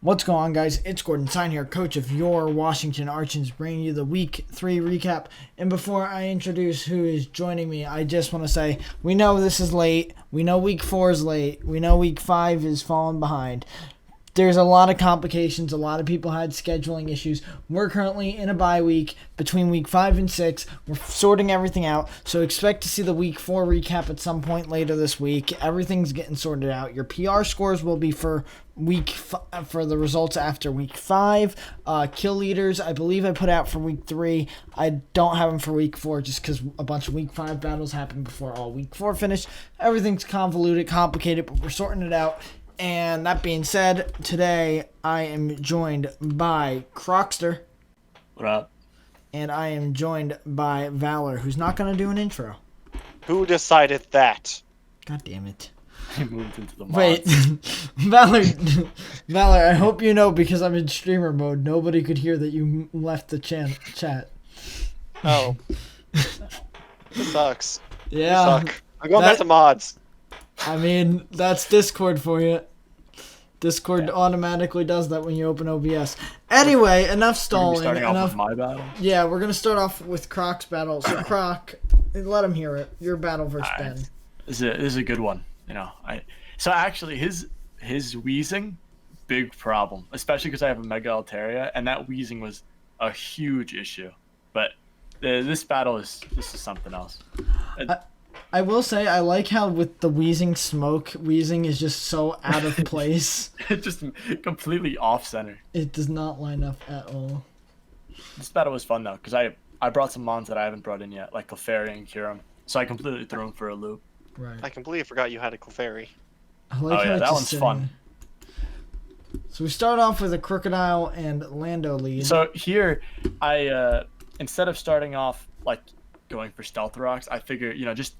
What's going on, guys? It's Gordon Sign here, coach of your Washington Archons, bringing you the Week 3 recap. And before I introduce who is joining me, I just want to say, we know this is late. We know Week 4 is late. We know Week 5 is falling behind. There's a lot of complications. A lot of people had scheduling issues. We're currently in a bye week between Week 5 and 6. We're sorting everything out. So expect to see the Week 4 recap at some point later this week. Everything's getting sorted out. Your PR scores will be for for the results after Week 5. Kill leaders, I believe I put out for Week 3. I don't have them for Week 4 just because a bunch of Week 5 battles happened before all Week 4 finished. Everything's convoluted, complicated, but we're sorting it out. And that being said, today I am joined by Crocster. What up? And I am joined by Valor, who's not going to do an intro. Who decided that? God damn it. I moved into the mods. Wait, Valor, I hope you know, because I'm in streamer mode, nobody could hear that you left the chat. Oh. This sucks. Yeah. You suck. I'm going back to mods. I mean, that's Discord for you. Discord automatically does that when you open OBS. Anyway, enough stalling. Starting off with my battle? Yeah, we're going to start off with Croc's battle. So, Croc, let him hear it. Your battle versus Ben. This is a good one. So actually, his wheezing, big problem. Especially because I have a Mega Altaria, and that wheezing was a huge issue. But this is something else. I will say, I like how with the wheezing is just so out of place. It's just completely off-center. It does not line up at all. This battle was fun, though, because I brought some mons that I haven't brought in yet, like Clefairy and Kyurem. So I completely threw him for a loop. Right. I completely forgot you had a Clefairy. I like how yeah, it's that just one's sitting fun. there. So we start off with a Crocodile and Lando lead. So here, I instead of starting off, like, going for Stealth Rocks, I figure, just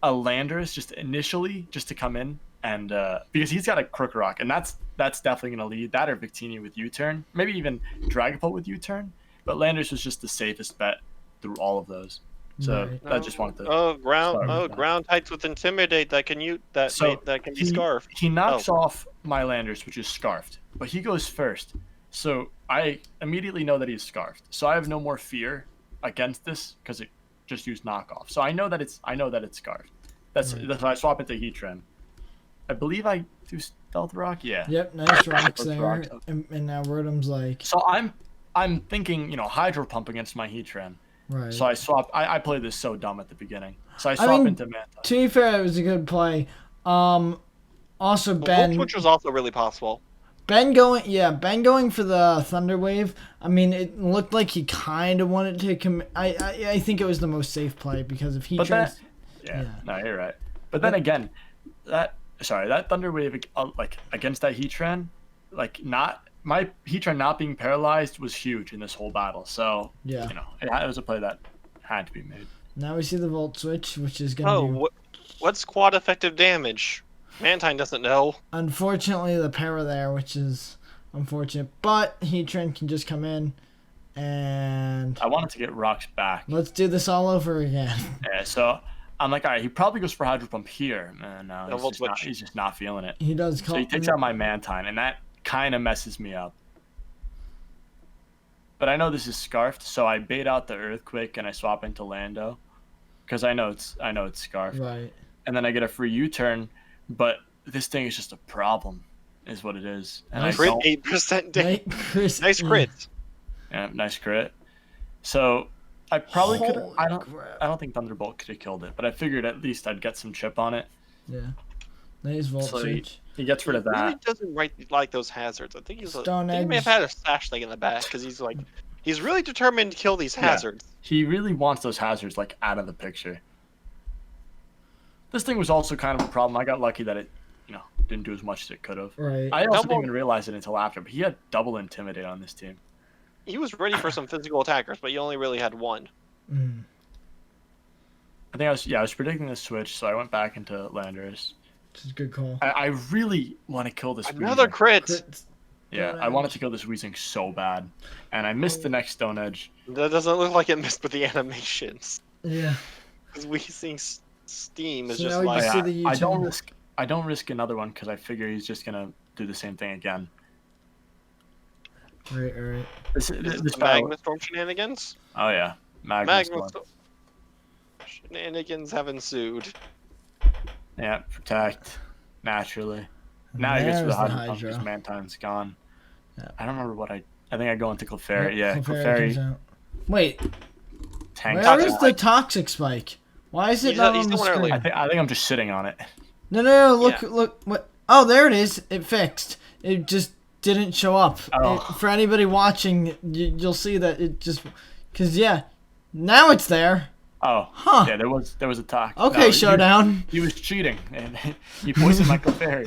a Landorus just initially just to come in and because he's got a Crook Rock, and that's definitely gonna lead that, or Victini with U-turn, maybe even Dragapult with U-turn, but Landorus was just the safest bet through all of those. So Right. I just wanted to ground types with Intimidate that can that can be scarfed. He knocks off my Landorus, which is scarfed, but he goes first, so I immediately know that he's scarfed, so I have no more fear against this because it just used knockoff. So I know that it's scarfed. That's why I swap into Heatran. I believe I do Stealth Rock. Yeah. Yep, nice rocks there. Rocks. And now Rotom's like. So I'm thinking, Hydro Pump against my Heatran. Right. So I swap. I played this so dumb at the beginning. So I swap into Manta. To be fair, it was a good play. Also Ben. Which was also really possible. Ben going for the Thunder Wave. I mean, it looked like he kind of wanted to commit. I think it was the most safe play because if he tries. No, you're right. But then again, that Thunder Wave like against that Heatran, like my Heatran not being paralyzed was huge in this whole battle. So yeah, it was a play that had to be made. Now we see the Volt Switch, which is gonna. What's quad effective damage? Mantine doesn't know. Unfortunately, the para there, which is unfortunate. But Heatran can just come in, and I wanted to get rocks back. Let's do this all over again. Yeah, so I'm like, all right, he probably goes for Hydro Pump here. And he's just not feeling it. He does. So he takes out my Mantine, and that kind of messes me up. But I know this is scarfed, so I bait out the Earthquake and I swap into Lando, because I know it's scarfed. Right. And then I get a free U-turn. But this thing is just a problem, is what it is. And I crit 8% damage. Nice crit. Yeah, nice crit. So I probably could. I don't think Thunderbolt could have killed it, but I figured at least I'd get some chip on it. Yeah. Nice Volt Switch. He gets rid of that. He really doesn't like those hazards. I think he may have had a stash thing in the back because he's really determined to kill these hazards. He really wants those hazards like out of the picture. This thing was also kind of a problem. I got lucky that it, didn't do as much as it could have. Right. I also didn't even realize it until after, but he had double Intimidate on this team. He was ready for some physical attackers, but you only really had one. Mm. I think I was predicting the switch, so I went back into Landorus. Which is a good call. I really want to kill this Another Weezing. crit! Yeah, I wanted to kill this Weezing so bad. And I missed the next Stone Edge. That doesn't look like it missed with the animations. Yeah. Because Weezing's Steam is So just now we like... see the I don't risk another one because I figure he's just gonna do the same thing again. Right. This battle. Magma Storm shenanigans. Oh yeah, Magma Magma Storm. Storm shenanigans have ensued. Yeah, protect naturally. And Now he goes for the there's Hydro Pump because Mantine's gone. Yeah. I don't remember what I think I go into Clefairy. Yep, Yeah, comes Clefairy out. Wait, tanks. where is the toxic spike? Why is it not on the screen? I think I'm just sitting on it. No, look, what? Oh, there it is. It fixed. It just didn't show up. Oh. For anybody watching, you'll see that it just, cause yeah, now it's there. Oh, Huh. Yeah, there was a talk. Okay, No, Showdown. He was cheating, and he poisoned my Clefairy.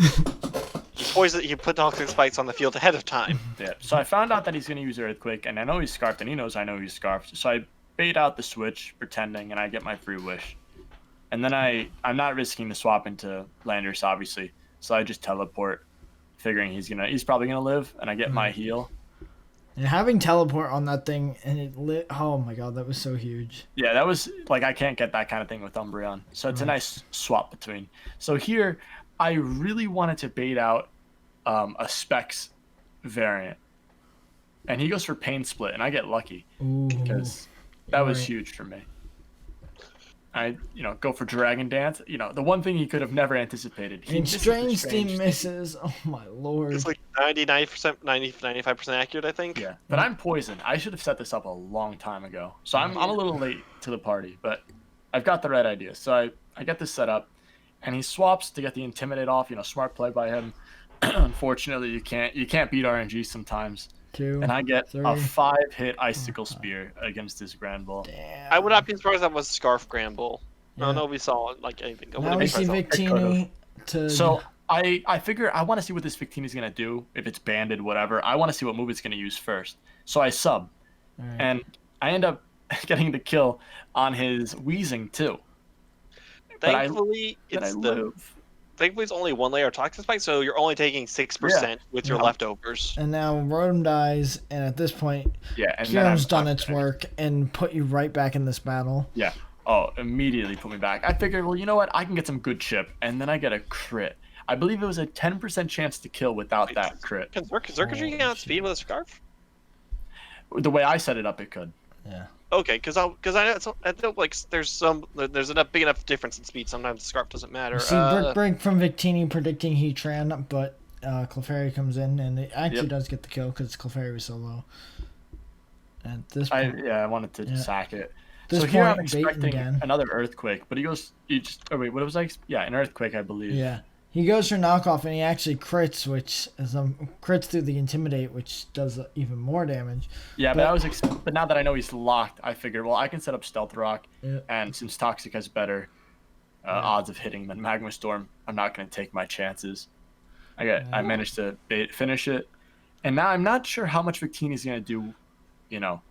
He put toxic spikes on the field ahead of time. Yeah. So I found out that he's gonna use Earthquake, and I know he's Scarfed, and he knows I know he's Scarfed. So I bait out the switch, pretending, and I get my free wish. And then I'm not risking the swap into Landorus, obviously. So I just teleport, figuring he's probably gonna live, and I get my heal. And having teleport on that thing and it lit. Oh my god, that was so huge. Yeah, that was like I can't get that kind of thing with Umbreon. So it's a nice swap between. So here, I really wanted to bait out a Specs variant, and he goes for Pain Split, and I get lucky because that was huge for me. I go for Dragon Dance. The one thing he could have never anticipated. And Strange Steam misses. Oh my lord. It's like 99%, 95% accurate, I think. Yeah, but I'm poisoned. I should have set this up a long time ago. So I'm a little late to the party, but I've got the right idea. So I get this set up, and he swaps to get the Intimidate off. Smart play by him. Unfortunately, you can't beat RNG sometimes. 2, and I get 3. a 5-hit Icicle Spear against this Grand Bull. Damn. I would not be surprised if that was Scarf Gramble. Yeah. I don't know if we saw like anything. Now we see Victini to. So I figure I want to see what this Victini's gonna do. If it's banded, whatever. I want to see what move it's gonna use first. So I sub, and I end up getting the kill on his Wheezing too. Thankfully, Thankfully, it's only one layer of Toxic Spike, so you're only taking 6% with your leftovers. And now Rotom dies, and at this point, and Kieran's done its work and put you right back in this battle. Yeah. Oh, immediately put me back. I figured, well, you know what? I can get some good chip, and then I get a crit. I believe it was a 10% chance to kill without that crit. Can Circuitry get out speed with a Scarf? The way I set it up, it could. Yeah. Okay, because I know like there's a big enough difference in speed. Sometimes the Scarf doesn't matter. See Brick Break from Victini predicting Heatran, but Clefairy comes in and it actually does get the kill because Clefairy was so low. At this point, I wanted to sack it. This so here I'm point, expecting another Earthquake, but wait, what was I? Yeah, an Earthquake, I believe. Yeah. He goes for knockoff and he actually crits, which is crits through the Intimidate, which does even more damage. Yeah, but now that I know he's locked, I figured, well, I can set up Stealth Rock, and since Toxic has better odds of hitting than Magma Storm, I'm not going to take my chances. I managed to finish it, and now I'm not sure how much Victini's going to do,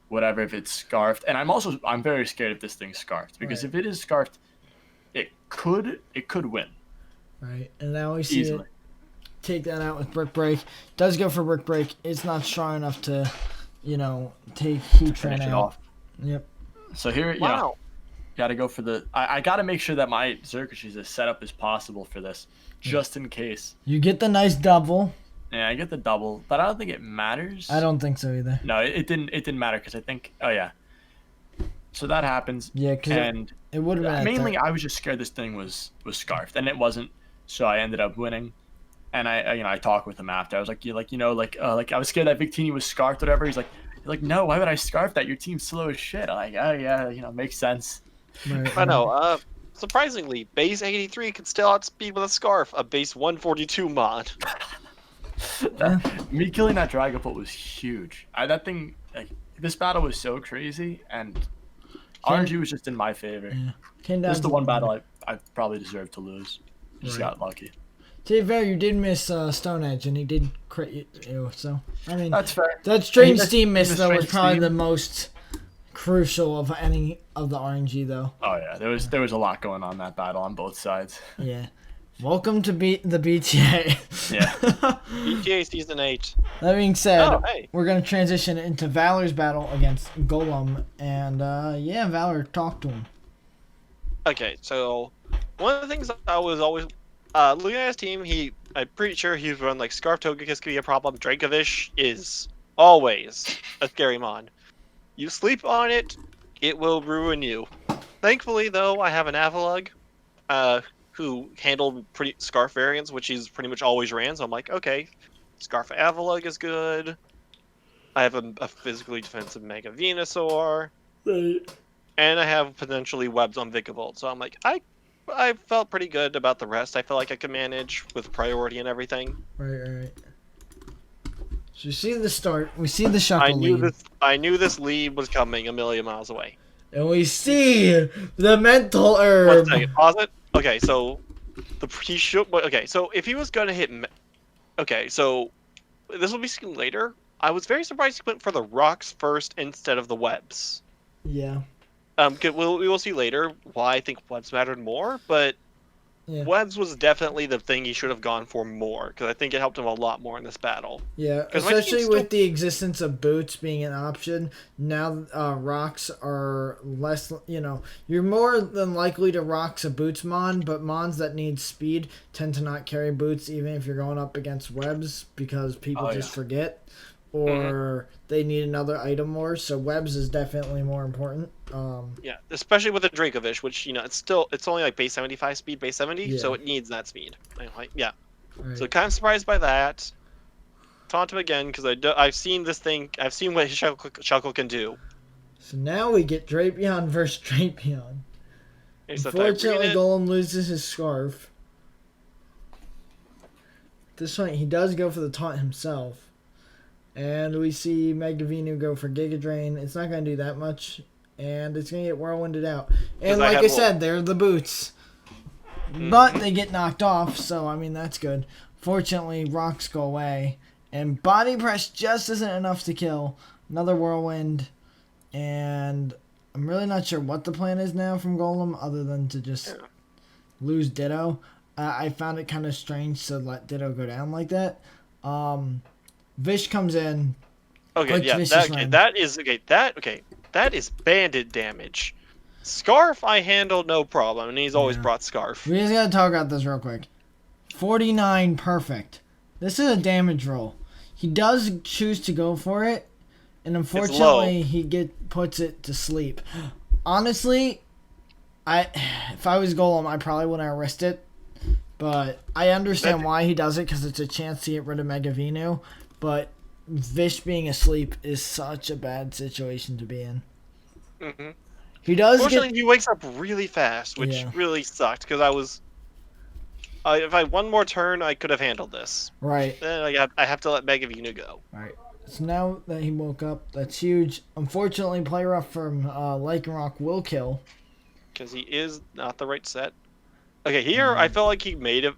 whatever if it's Scarfed, and I'm very scared if this thing's Scarfed because if it is Scarfed, it could win. Right, and now we see it take that out with Brick Break. Does go for Brick Break. It's not strong enough to, take Heatran out. Off. Yep. So here, got to go for the. I got to make sure that my Xerxes is as set up as possible for this, just in case. You get the nice double. Yeah, I get the double, but I don't think it matters. I don't think so either. No, it didn't matter because I think. Oh yeah. So that happens. Yeah, because it would have been mainly I was just scared this thing was Scarfed, and it wasn't. So I ended up winning, and I talked with him after. I was like, I was scared that Victini was Scarfed, or whatever. He's like, no, why would I Scarf that? Your team's slow as shit. I'm like, oh yeah, makes sense. Right. I know. Surprisingly, base 83 can still outspeed with a Scarf, a base 142 mod. Me killing that Dragapult was huge. That thing, this battle was so crazy, and RNG was just in my favor. Yeah. This is the one battle I probably deserved to lose. Just got lucky. To be fair, you did miss Stone Edge, and he did crit you. So I mean, that's fair. That Strange Steam miss though was probably the most crucial of any of the RNG though. Oh yeah, there was a lot going on that battle on both sides. Yeah. Welcome to the BTA. Yeah. BTA Season 8. That being said, we're going to transition into Valor's battle against Golem. And, Valor, talk to him. Okay, so one of the things I was always looking at his team, I'm pretty sure he's run like Scarf Togekiss could be a problem. Dracovish is always a scary mon. You sleep on it, it will ruin you. Thankfully, though, I have an Avalug, who handled pretty Scarf variants, which he's pretty much always ran. So I'm like, okay, Scarf Avalug is good. I have a physically defensive Mega Venusaur, Right. and I have potentially webs on Vikavolt. So I'm like, I felt pretty good about the rest. I felt like I could manage with priority and everything. Right. So we see the start. We see the shuckle lead. I knew this lead was coming a million miles away. And we see the mental herb. 1 second, pause it. Okay, so he should. Okay, so if he was gonna hit, okay, so this will be seen later. I was very surprised he went for the rocks first instead of the webs. Yeah. We will see later why I think webs mattered more, but Yeah. webs was definitely the thing he should have gone for more, because I think it helped him a lot more in this battle. Yeah, especially with the existence of boots being an option. Now rocks are less, you're more than likely to rocks a boots mon, but mons that need speed tend to not carry boots even if you're going up against webs because people just forget or they need another item more, so webs is definitely more important. Yeah, especially with the Dracovish, which it's only like base 75 speed, base 70, so it needs that speed. Right. So kind of surprised by that. Taunt him again because I've seen this thing. I've seen what his Shuckle can do. So now we get Drapion versus Drapion. Unfortunately, Golem loses his scarf. At this point, he does go for the taunt himself. And we see Megavinu go for Giga Drain. It's not going to do that much. And it's going to get Whirlwinded out. And like I said, they're the boots. But they get knocked off, so, I mean, that's good. Fortunately, rocks go away. And Body Press just isn't enough to kill. Another Whirlwind. And I'm really not sure what the plan is now from Golem, other than to just lose Ditto. I found it kind of strange to let Ditto go down like that. Vish comes in. Okay, that is bandit damage. Scarf I handle no problem, and he's always brought Scarf. We just gotta talk about this real quick. 49 perfect. This is a damage roll. He does choose to go for it, and unfortunately he puts it to sleep. Honestly, if I was Golem, I probably wouldn't have risked it. But I understand why he does it, because it's a chance to get rid of Megavinu. But Vish being asleep is such a bad situation to be in. Mm-hmm. He does. Fortunately, he wakes up really fast, which really sucked because if I had one more turn, I could have handled this. Right. Then I have to let Megavinu go. Right. So now that he woke up, that's huge. Unfortunately, Play Rough from Lycanroc will kill. Because he is not the right set. Okay, here I felt like he made it.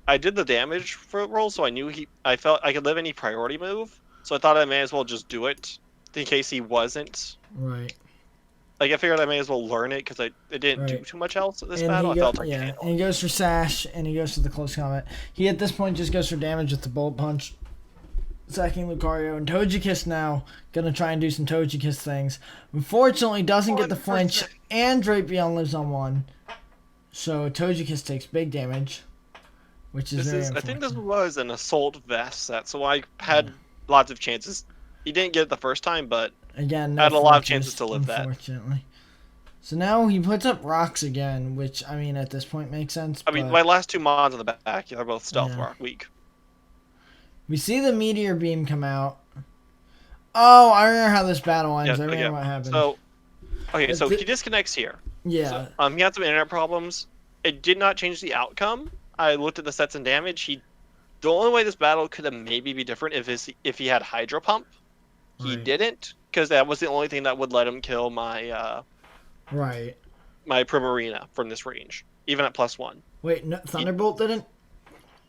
I did the damage for roll, so I knew I felt I could live any priority move. So I thought I may as well just do it in case he wasn't. Right. Like I figured I may as well learn it because it didn't do too much else at this battle. I felt and he goes for Sash and he goes for the close combat. He at this point just goes for damage with the Bolt Punch, sacking Lucario, and Togekiss now gonna try and do some Togekiss things. Unfortunately, doesn't get the flinch, and Drapion lives on one. So Togekiss takes big damage, which is very unfortunate. I think this was an Assault Vest set, so I had lots of chances. He didn't get it the first time, but again, I had a lot of chances to live unfortunately. So now he puts up rocks again, which, I mean, at this point makes sense. I mean, my last two mods on the back are both Stealth Rock weak. We see the Meteor Beam come out. Oh, I remember how this battle ends. I remember what happened. So he disconnects here. Yeah. So, he had some internet problems. It did not change the outcome. I looked at the sets and damage. The only way this battle could have maybe be different if he had Hydro Pump. He didn't, because that was the only thing that would let him kill my my Primarina from this range, even at +1. Wait, no, Thunderbolt didn't?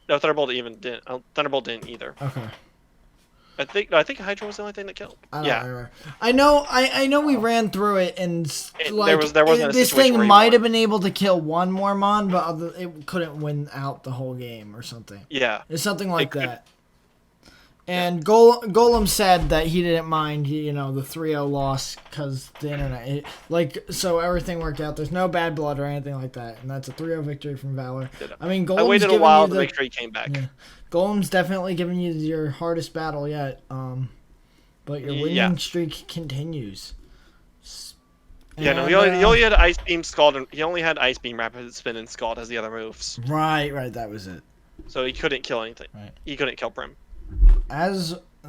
No, Thunderbolt didn't. Thunderbolt didn't either. Okay. I think Hydro was the only thing that killed. I know we ran through it and this thing might have been able to kill one more mon, but it couldn't win out the whole game or something. Yeah. It's something like that. And Golem said that he didn't mind, the 3-0 loss because the internet, so everything worked out. There's no bad blood or anything like that, and that's a 3-0 victory from Valor. I mean, Golem's I waited a while to make sure he came back. Yeah. Golem's definitely giving you your hardest battle yet. but your winning streak continues. Yeah, no, he only had Ice Beam, Scald, and he only had Ice Beam, Rapid Spin, and Scald as the other moves. Right, that was it. So he couldn't kill anything. Right. He couldn't kill Prim.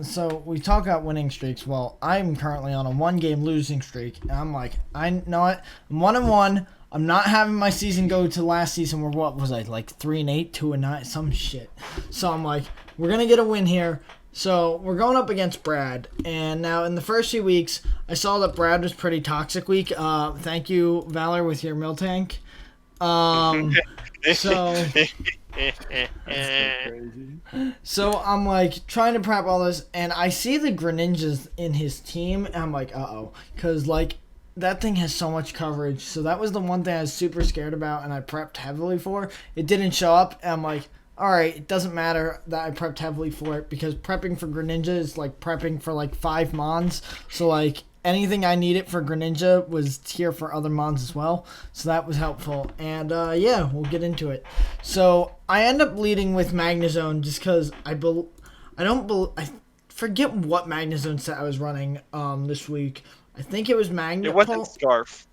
So we talk about winning streaks. Well, I'm currently on a 1-game losing streak, and I'm like, I know what? I'm 1-1. I'm not having my season go to last season where what was I, like 3-8, 2-9, some shit. So I'm like, we're gonna get a win here. So we're going up against Brad, and now in the first few weeks, I saw that Brad was pretty toxic week. Thank you, Valor, with your mill tank. So I'm like trying to prep all this, and I see the Greninjas in his team, and I'm like, because like that thing has so much coverage. So that was the one thing I was super scared about, and I prepped heavily for. It didn't show up, and I'm like, all right, it doesn't matter that I prepped heavily for it, because prepping for Greninja is like prepping for like 5 Mons. So like anything I needed for Greninja was here for other Mons as well. So that was helpful. And yeah, we'll get into it. So I end up leading with Magnezone just because I forget what Magnezone set I was running this week. I think it was Magnet Pole. It wasn't Scarf.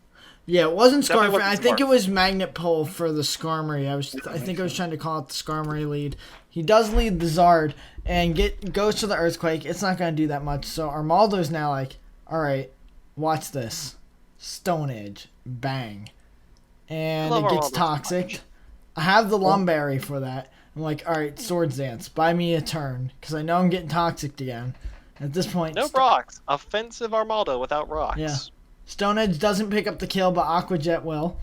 Yeah, it wasn't Scarf. Wasn't I think it was Magnet Pole for the Skarmory. I think I was trying to call it the Skarmory lead. He does lead the Zard and goes to the Earthquake. It's not going to do that much. So Armaldo's now like, all right, watch this. Stone Edge. Bang. And it gets toxic. I have the Lumberry for that. I'm like, all right, Swords Dance. Buy me a turn. Because I know I'm getting toxic again. At this point... No rocks. Offensive Armaldo without rocks. Yeah. Stone Edge doesn't pick up the kill, but Aqua Jet will.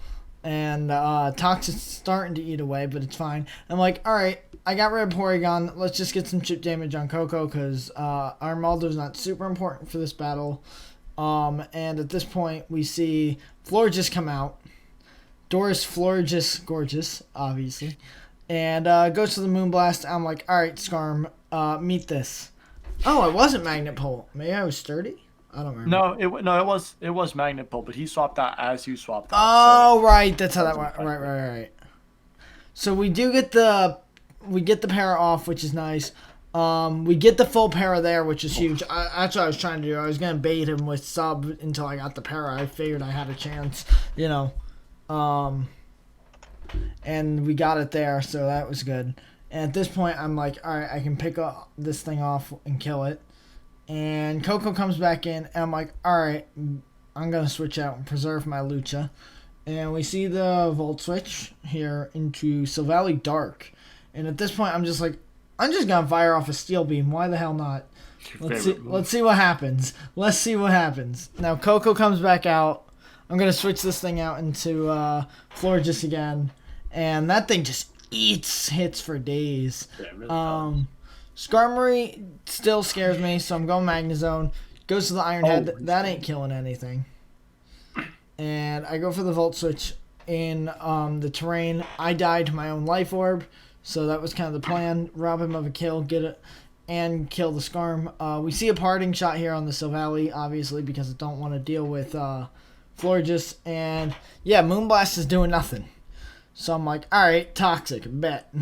And Toxic's starting to eat away, but it's fine. I'm like, all right, I got rid of Porygon. Let's just get some chip damage on Coco, because Armaldo's not super important for this battle. And at this point, we see Florges come out. Doris Florges, gorgeous, obviously. And goes to the Moonblast. I'm like, all right, Skarm, meet this. Oh, it wasn't Magnet Pole. Maybe I was sturdy? I don't remember. It was Magnet Pole, but he swapped out as you swapped out. Oh, right, that's how that went. Right. So we get the para off, which is nice. We get the full para there, which is huge. That's what I was trying to do. I was gonna bait him with sub until I got the para. I figured I had a chance, and we got it there, so that was good. And at this point, I'm like, all right, I can pick up this thing off and kill it. And Coco comes back in, and I'm like, all right, I'm going to switch out and preserve my Lucha. And we see the Volt Switch here into Silvally Dark. And at this point, I'm just like, I'm just going to fire off a Steel Beam. Why the hell not? Let's see what happens. Let's see what happens. Now, Coco comes back out. I'm going to switch this thing out into Florges again. And that thing just eats hits for days. Yeah, it really does. Skarmory still scares me, so I'm going Magnezone. Goes to the Iron Head. That ain't killing anything. And I go for the Volt Switch in the terrain. I died to my own Life Orb, so that was kind of the plan. Rob him of a kill, get it, and kill the Skarm. We see a parting shot here on the Silvally, obviously, because I don't want to deal with Florges. And, yeah, Moonblast is doing nothing. So I'm like, all right, Toxic, bet.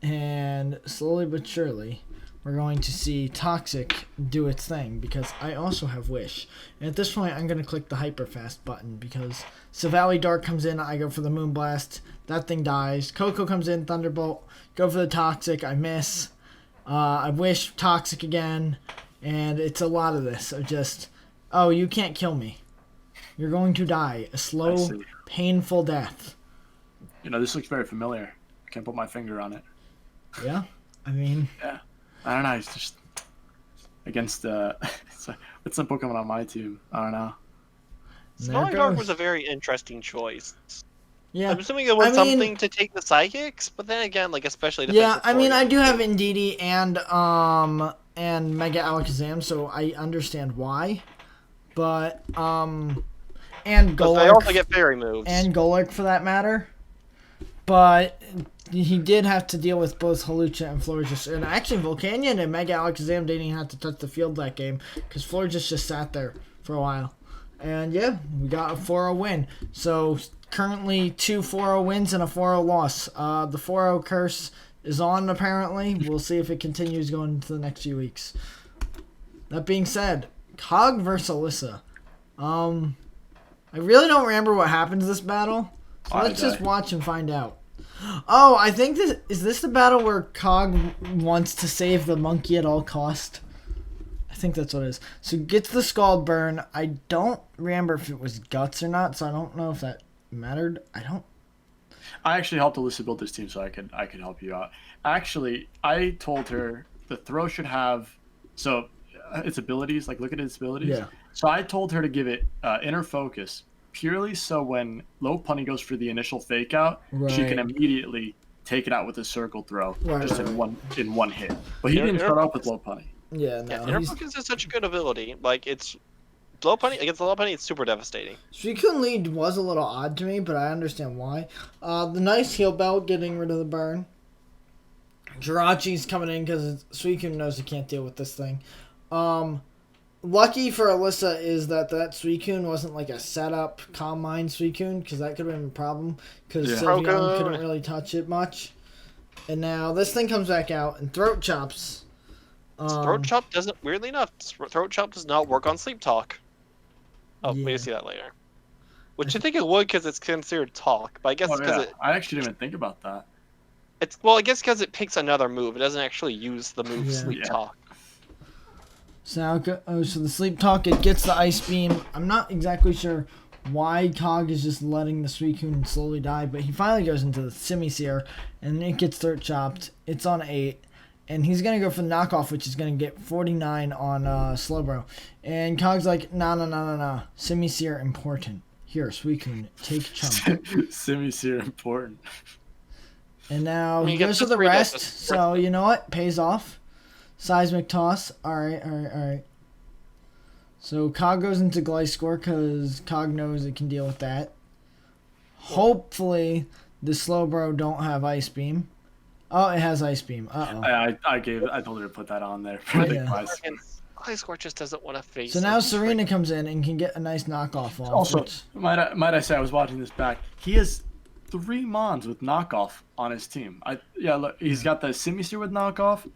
And slowly but surely, we're going to see Toxic do its thing, because I also have Wish. And at this point, I'm going to click the Hyper Fast button, because Silvally Dark comes in, I go for the Moonblast, that thing dies. Coco comes in, Thunderbolt, go for the Toxic, I miss. I Wish, Toxic again, and it's a lot of this of just, oh, you can't kill me. You're going to die. A slow, painful death. This looks very familiar. I can't put my finger on it. Yeah, I mean... Yeah. I don't know, it's just... Against, what's some Pokemon on my team? I don't know. Silvally Dark was a very interesting choice. Yeah. I'm assuming it was something to take the Psychics, but then again, like, especially... Yeah, I mean, I do have Indeedee and Mega Alakazam, so I understand why. But, and Golurk... But they also get fairy moves. And Golurk, for that matter. But... he did have to deal with both Hawlucha and Florges. And actually, Volcanion and Mega Alakazam didn't even have to touch the field that game, because Florges just sat there for a while. And yeah, we got a 4-0 win. So currently 2 4-0 wins and a 4-0 loss. The 4-0 curse is on, apparently. We'll see if it continues going into the next few weeks. That being said, Cog versus Alyssa. I really don't remember what happens this battle. So let's just watch and find out. Oh, I think is this the battle where Cog wants to save the monkey at all cost? I think that's what it is. So gets the scald burn. I don't remember if it was guts or not, so I don't know if that mattered. I actually helped Alyssa build this team, so I could help you out. Actually, I told her the throw should have its abilities. Like, look at its abilities. Yeah. So I told her to give it inner focus purely so when low punny goes for the initial fake out, she can immediately take it out with a circle throw in one hit. But he didn't start off with low punny. Yeah, no. Inner focus is such a good ability. Like, it's low punny against the low punny. It's super devastating. Suicune lead was a little odd to me, but I understand why. The nice heal belt getting rid of the burn. Jirachi's coming in because Suicune knows he can't deal with this thing. Lucky for Alyssa is that Suicune wasn't like a setup Calm Mind Suicune, because that could have been a problem, because Sylveon couldn't really touch it much. And now this thing comes back out and Throat Chops. Throat Chop doesn't, weirdly enough, Throat Chop does not work on Sleep Talk. Oh, we see that later. Which I think it would because it's considered talk, but I guess because I actually didn't even think about that. I guess because it picks another move. It doesn't actually use the move Sleep Talk. So now so the Sleep Talk, it gets the Ice Beam. I'm not exactly sure why Cog is just letting the Suicune slowly die, but he finally goes into the Semi-Seer, and it gets Throat Chopped. It's on 8. And he's going to go for the knockoff, which is going to get 49 on Slowbro. And Cog's like, nah. Semi-Seer important. Here, Suicune, take chunk. Semi-Seer important. And now he goes to the rest, so you know what? Pays off. Seismic Toss. Alright. So Cog goes into Gliscor because Cog knows it can deal with that. Hopefully, the Slowbro don't have Ice Beam. Oh, it has Ice Beam. Uh-oh. I told her to put that on there. For the Gliscor just doesn't want to face. So now Serena comes in and can get a nice knockoff off. Also, might I say, I was watching this back. He has 3 Mons with knockoff on his team. Look, he's got the Semi-Seer with knockoff,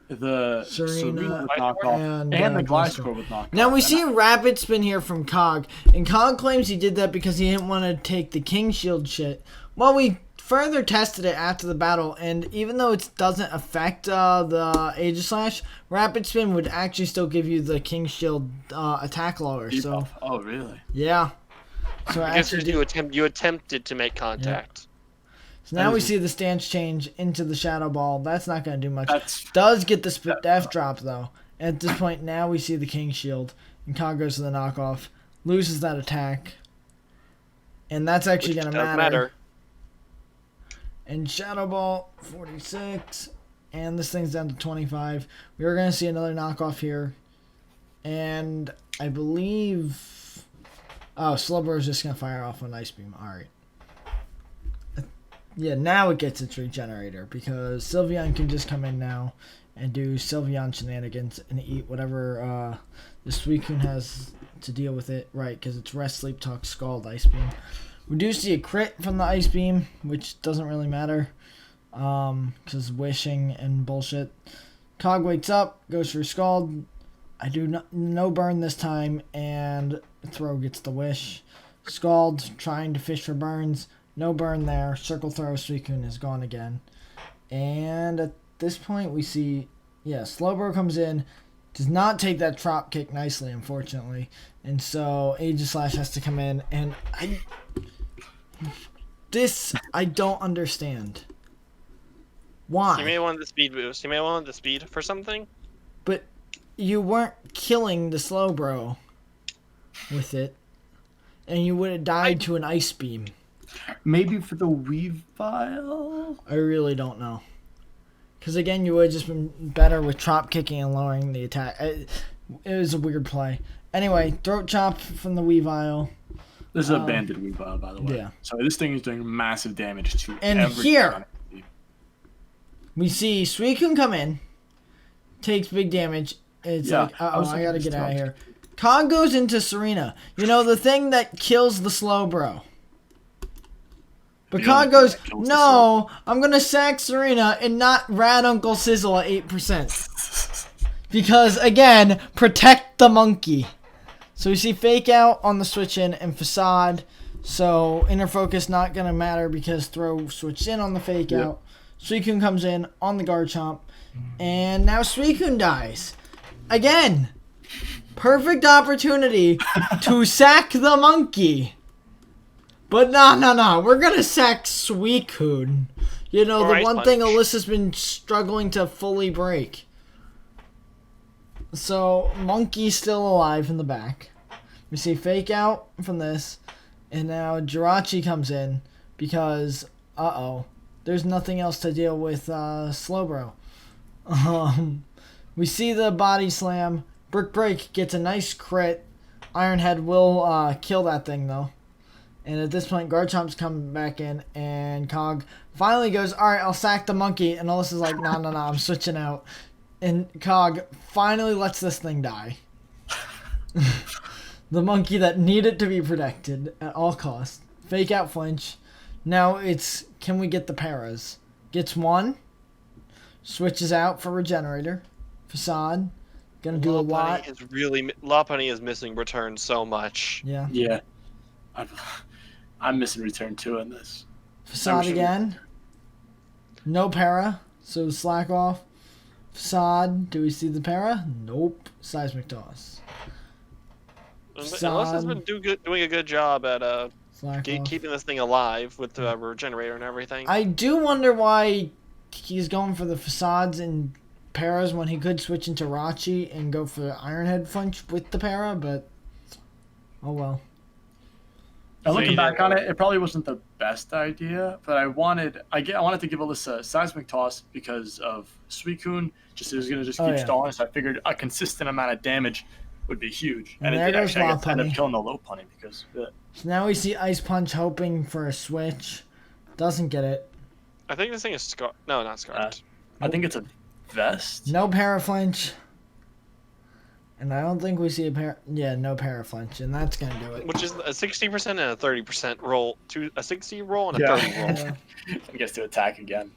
the Serena with knockoff, and the Gliscor with knockoff. Now we see a Rapid Spin here from Cog, and Cog claims he did that because he didn't want to take the King Shield shit. Well, we further tested it after the battle, and even though it doesn't affect the Aegislash, Rapid Spin would actually still give you the King Shield attack lower. So, oh really? Yeah. So I guess you attempted to make contact. Yeah. So now we see the stance change into the Shadow Ball. That's not going to do much. Does get the Spit F drop though. At this point, now we see the King Shield, and Cog goes to the knockoff, loses that attack, and that's actually going to matter. And Shadow Ball, 46. And this thing's down to 25. We are going to see another knockoff here. And I believe... Oh, Slowbro is just going to fire off an Ice Beam. Alright. Yeah, now it gets its Regenerator. Because Sylveon can just come in now and do Sylveon shenanigans and eat whatever the Suicune has to deal with it. Right, because it's Rest, Sleep, Talk, Scald, Ice Beam. We do see a crit from the Ice Beam, which doesn't really matter, because wishing and bullshit. Cog wakes up, goes for Scald. I do no burn this time, and Throw gets the wish. Scald, trying to fish for burns. No burn there. Circle Throw, Suicune is gone again. And at this point, we see, Slowbro comes in, does not take that drop kick nicely, unfortunately. And so Aegislash has to come in, and I don't understand. Why? You may want the speed boost. You may want the speed for something. But you weren't killing the Slowbro with it, and you would have died to an Ice Beam. Maybe for the Weavile? I really don't know. Because again, you would have just been better with drop kicking and lowering the attack. It was a weird play. Anyway, Throat Chop from the Weavile. This is a banded Weavile, by the way. Yeah. So this thing is doing massive damage to every here, we see Suicune come in, takes big damage. It's like, I gotta get out of here. Cog goes into Serena. You know, the thing that kills the Slowbro. But Cog goes, no, I'm gonna sack Serena and not Rad Uncle Sizzle at 8%. Because, again, protect the monkey. So we see Fake Out on the switch in and Facade. So inner focus not going to matter because Throw switched in on the Fake Out. Suicune comes in on the Garchomp. And now Suicune dies. Again, perfect opportunity to sack the monkey. But no. We're going to sack Suicune. You know, the one thing Alyssa's been struggling to fully break. So, Monkey's still alive in the back. We see Fake Out from this. And now Jirachi comes in because, there's nothing else to deal with Slowbro. We see the body slam. Brick Break gets a nice crit. Iron Head will kill that thing, though. And at this point, Garchomp's coming back in, and Cog finally goes, alright, I'll sack the monkey. And Alyssa's like, no, I'm switching out. And Cog finally lets this thing die. The monkey that needed to be protected at all costs. Fake Out flinch. Now it's, can we get the paras? Gets one. Switches out for Regenerator. Facade. Gonna do a lot. Lopunny is missing return so much. Yeah. Yeah. I'm missing return too in this. Facade again. No para, so slack off. Facade. Do we see the para? Nope. Seismic Toss. Unless has been doing a good job at keeping this thing alive with the Regenerator and everything. I do wonder why he's going for the Facades and paras when he could switch into Rachi and go for the Iron Head flinch with the para, but oh well. Now looking back on it, it probably wasn't the best idea, but I wanted to give Alyssa a Seismic Toss because of Suicune. It was going to keep stalling, so I figured a consistent amount of damage would be huge. And it did actually end up killing the Lopunny because of it. So now we see Ice Punch hoping for a switch. Doesn't get it. I think this thing is Scarfed. No, not Scarfed. I think it's a Vest. No para flinch. And I don't think we see no para flinch, and that's gonna do it. Which is a 60% and a 30% roll. A 60 roll and a 30 roll. Yeah. He gets to attack again.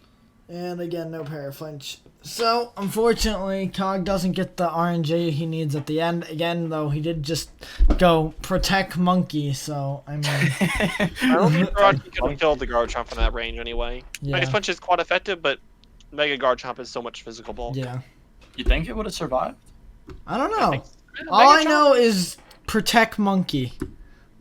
And again, no para flinch. So, unfortunately, Cog doesn't get the RNG he needs at the end. Again, though, he did just go protect Monkey, so, I mean... I don't think Garchomp could have killed the Garchomp from that range anyway. Yeah. Ice Punch is quite effective, but Mega Garchomp is so much physical bulk. Yeah. You think it would have survived? I don't know. All I know is protect Monkey.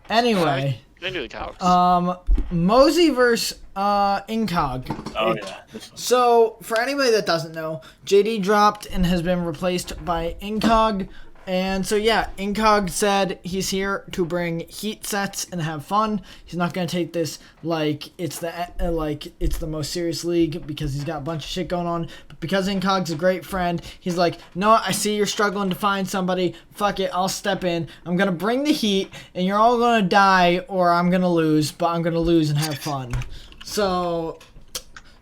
Anyway... They do the calcs. Mosey versus Incog. Oh yeah. So for anybody that doesn't know, JD dropped and has been replaced by Incog. And so yeah, Incog said he's here to bring heat sets and have fun. He's not gonna take this like it's the most serious league because he's got a bunch of shit going on. But because Incog's a great friend, he's like, no, I see you're struggling to find somebody. Fuck it, I'll step in. I'm gonna bring the heat, and you're all gonna die or I'm gonna lose. But I'm gonna lose and have fun. So,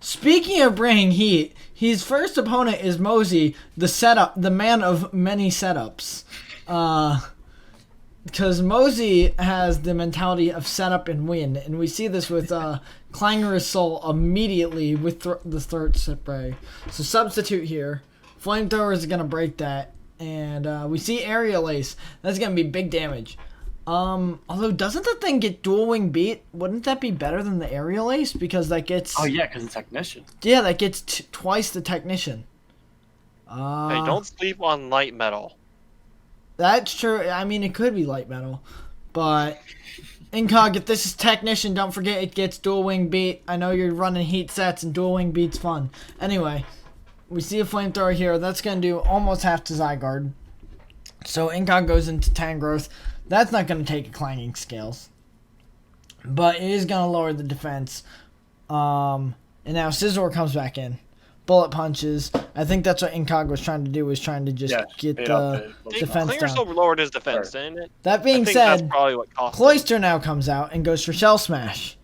speaking of bringing heat. His first opponent is Mosey, the man of many setups. Because Mosey has the mentality of setup and win. And we see this with Clangorous Soul immediately with the throat spray. So substitute here. Flamethrower is going to break that. And we see Aerial Ace. That's going to be big damage. Although doesn't the thing get dual wing beat? Wouldn't that be better than the Aerial Ace? Because that gets... Oh yeah, because it's Technician. Yeah, that gets twice the Technician. Hey, don't sleep on light metal. That's true. I mean, it could be light metal. But... Incog, if this is Technician, don't forget it gets dual wing beat. I know you're running heat sets and dual wing beat's fun. Anyway, we see a Flamethrower here. That's going to do almost half to Zygarde. So Incog goes into Tangrowth. That's not going to take a Clanging Scales. But it is going to lower the defense. And now Scizor comes back in. Bullet punches. I think that's what Incog was trying to do, was trying to just get the defense down. Clangorous lowered his defense, didn't it? That being said, that's probably what cost Cloyster now comes out and goes for Shell Smash.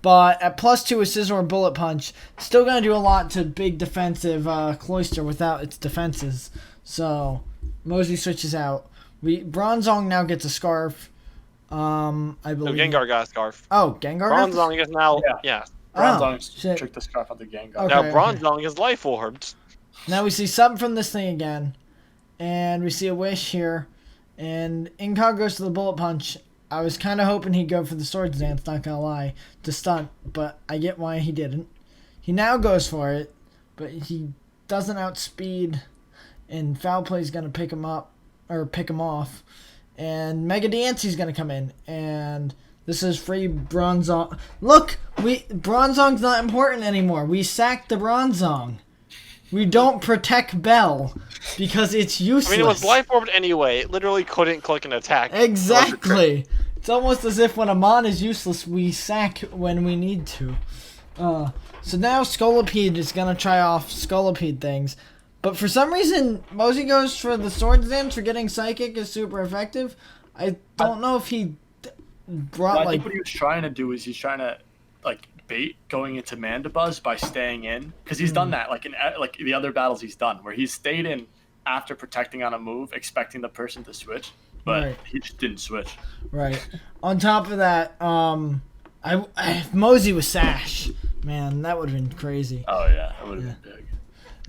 But at +2 with Scizor Bullet Punch, still going to do a lot to big defensive Cloyster without its defenses. So, Mosey switches out. Bronzong now gets a Scarf. I believe. No, Gengar got a Scarf. Oh, Gengar. Bronzong is now. Yeah. Bronzong took the Scarf out the Gengar. Okay, now Bronzong is Life Orbed. Now we see something from this thing again. and we see a wish here, and Incog goes to the bullet punch. I was kind of hoping he'd go for the swords dance, not gonna lie, to stunt, but I get why he didn't. He now goes for it, but he doesn't outspeed, and foul play's gonna pick him up, or pick him off, and Mega Dancy's gonna come in, and this is free Bronzong. Look, Bronzong's not important anymore. We sacked the Bronzong. We don't protect Bell because it's useless. I mean, it was life orbed anyway. It literally couldn't click an attack. Exactly. It's almost as if when a mon is useless, we sack when we need to. So now Scolipede is going to try off Scolipede things. But for some reason, Mosey goes for the Swords Dance for getting Psychic is super effective. I don't know if he brought, I think what he was trying to do is he's trying to, like, bait going into Mandibuzz by staying in. Because he's done that, like, in the other battles he's done, where he's stayed in after protecting on a move, expecting the person to switch. But he just didn't switch. Right. On top of that, if Mosey was Sash, man, that would have been crazy. Oh, yeah. That would have been big.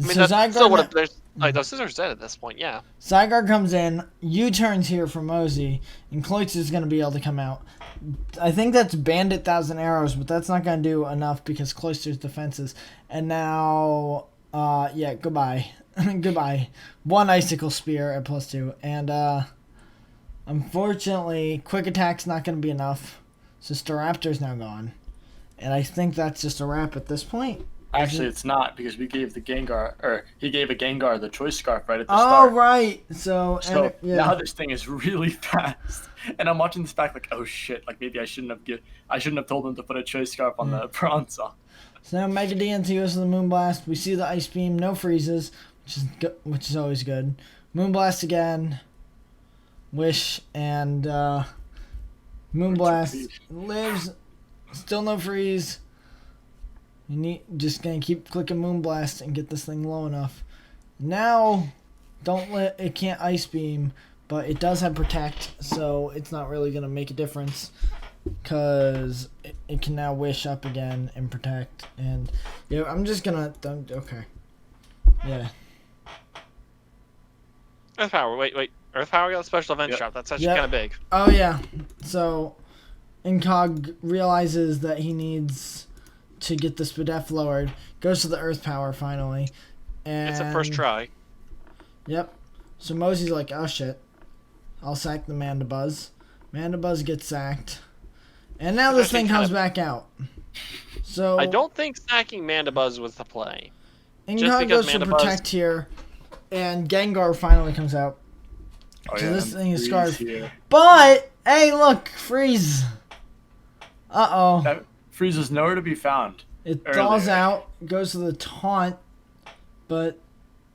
I mean, So that still would have... Like, those scissors dead at this point, yeah. Zygarde comes in, U-turns here for Mosey, and Kloitz is going to be able to come out. I think that's Bandit 1,000 Arrows, but that's not going to do enough because Cloyster's defenses. And now, goodbye. Goodbye. One Icicle Spear at +2. And, unfortunately, Quick Attack's not going to be enough. So Staraptor's now gone. And I think that's just a wrap at this point. Actually, it's not, because we gave the Gengar, or he gave a Gengar the Choice Scarf right at the start. Oh, right. So now this thing is really fast. And I'm watching this back like, oh shit, like maybe I shouldn't have told him to put a Choice Scarf on the Bronzong. So now Mega DNT goes to the Moonblast. We see the Ice Beam, no freezes, which is always good. Moonblast again. Wish, and Moonblast lives. Still no freeze. Just gonna keep clicking Moonblast and get this thing low enough. Now, it can't Ice Beam, but it does have Protect, so it's not really gonna make a difference because it can now Wish up again and Protect. And yeah, I'm just gonna okay, yeah. Earth Power. Wait. Earth Power got a special event shot. That's actually kind of big. Oh yeah. So, Incog realizes that he needs to get the Spadef lowered, goes to the Earth Power finally, and it's a first try. Yep. So Mosey's like, oh shit, I'll sack the Mandibuzz. Mandibuzz gets sacked, and now this thing comes back out. So I don't think sacking Mandibuzz was the play. Incog goes for Protect here, and Gengar finally comes out. Oh, so yeah, this thing is Scarf. Here. But hey, look, Freeze. That Freeze is nowhere to be found. It thaws out, goes to the Taunt, but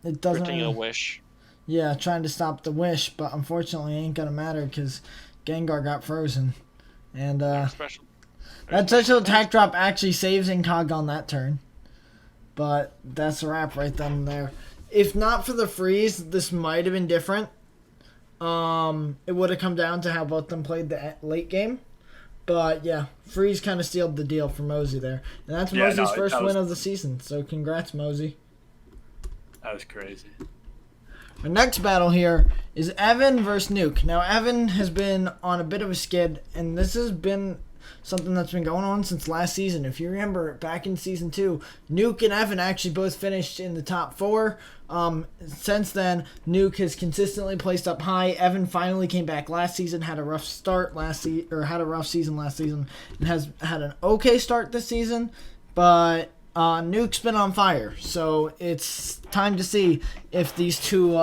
it doesn't. A Wish. Yeah, trying to stop the Wish, but unfortunately, it ain't gonna matter because Gengar got frozen, and that special attack drop actually saves Incog on that turn. But that's a wrap right then and there. If not for the freeze, this might have been different. It would have come down to how both of them played the late game. But yeah, freeze kind of sealed the deal for Mosey there. And that's Mosey's first win of the season. So congrats, Mosey. That was crazy. Our next battle here is Evan versus Nuke. Now, Evan has been on a bit of a skid, and this has been something that's been going on since last season. If you remember, back in Season 2, Nuke and Evan actually both finished in the top 4. Since then, Nuke has consistently placed up high. Evan finally came back last season, had a rough start had a rough season last season, and has had an okay start this season, but Nuke's been on fire. So it's time to see if these two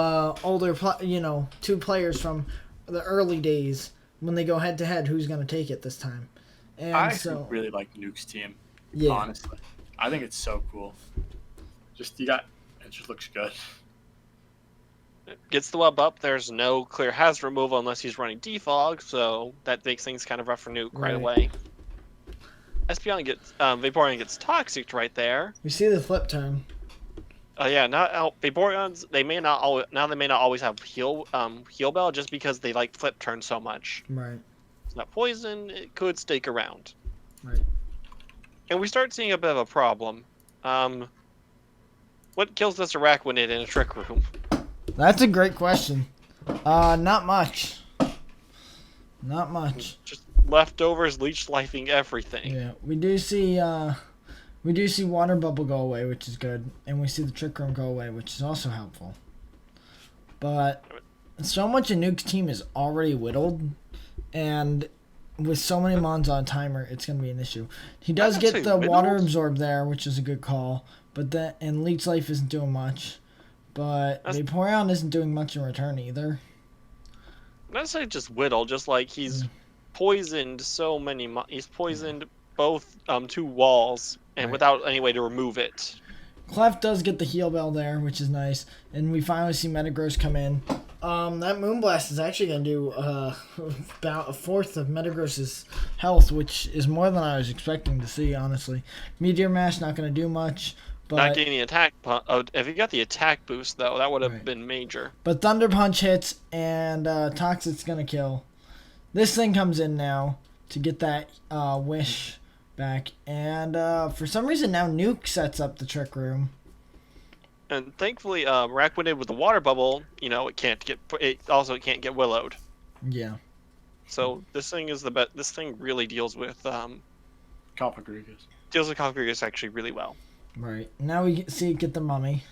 two players from the early days, when they go head to head, who's going to take it this time. And I really like Nuke's team. Yeah, honestly, I think it's so cool. It just looks good. Gets the web up. There's no clear hazard removal unless he's running defog, so that makes things kind of rough for Nuke right away. Espeon gets Vaporeon gets toxic right there. We see the flip turn. Yeah, Vaporeons they may not always have heal bell just because they like flip turn so much. Right. It's not poison, it could stake around. Right. And we start seeing a bit of a problem. What kills this Araquanid in a Trick Room? That's a great question. Not much. Not much. Just leftovers, leech lifing everything. Yeah, we do see water bubble go away, which is good, and we see the trick room go away, which is also helpful. But so much of Nuke's team is already whittled, and with so many mons on timer, it's going to be an issue. He does get the water absorb there, which is a good call, and Leech Life isn't doing much. But Vaporeon isn't doing much in return either. Not say just whittle, just like he's poisoned so many. He's poisoned both 2 walls, and without any way to remove it. Clef does get the heal bell there, which is nice, and we finally see Metagross come in. That Moonblast is actually going to do about a fourth of Metagross's health, which is more than I was expecting to see, honestly. Meteor Mash not going to do much. But, not getting the attack. If you got the attack boost, though, that would have been major. But Thunder Punch hits, and Toxic's going to kill. This thing comes in now to get that Wish back. And for some reason, now Nuke sets up the Trick Room. And thankfully, Raquinid with the water bubble, it can't get Willowed. Yeah. So this thing is the best. This thing really deals with Cofagrigus. Deals with Cofagrigus actually really well. Right. Now we see it get the mummy.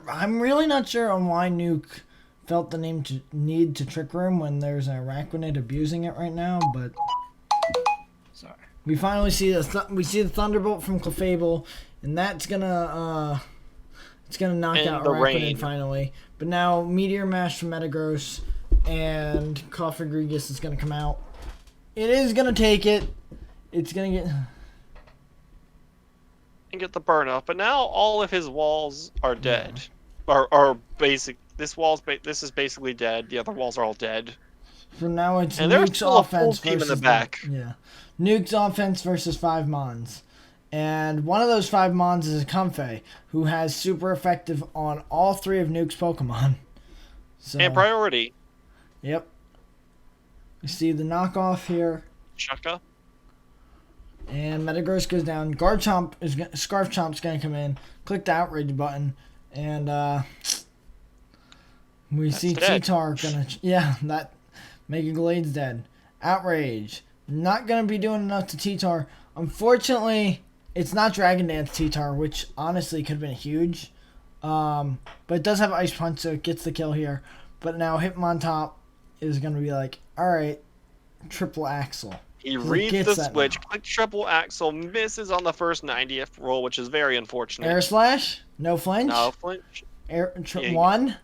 I'm really not sure on why Nuke felt the need to Trick Room when there's a Araquanid abusing it right now, but sorry. We finally see the Thunderbolt from Clefable, and that's gonna knock out Araquanid finally. But now Meteor Mash from Metagross and Cofagrigus is gonna come out. It is gonna take it. It's gonna get. And get the burn off, but now all of his walls are dead, are basic. This is basically dead. The other walls are all dead. From now it's and Nuke's offense team versus in the back. Nuke's offense versus 5 mons, and one of those 5 mons is a Comfey, who has super effective on all 3 of Nuke's Pokemon. So, and priority. Yep. You see the knockoff here. Chukka. And Metagross goes down. Scarf Chomp's gonna come in. Click the outrage button, and we see Cheetar gonna. That Mega Glade's dead. Outrage. Not gonna be doing enough to Cheetar. Unfortunately, it's not Dragon Dance Cheetar, which honestly could have been huge. But it does have Ice Punch, so it gets the kill here. But now Hitmontop is gonna be like, all right, triple Axle. He reads the switch, click triple Axle, misses on the first 90th roll, which is very unfortunate. Air Slash, no flinch. No flinch. One,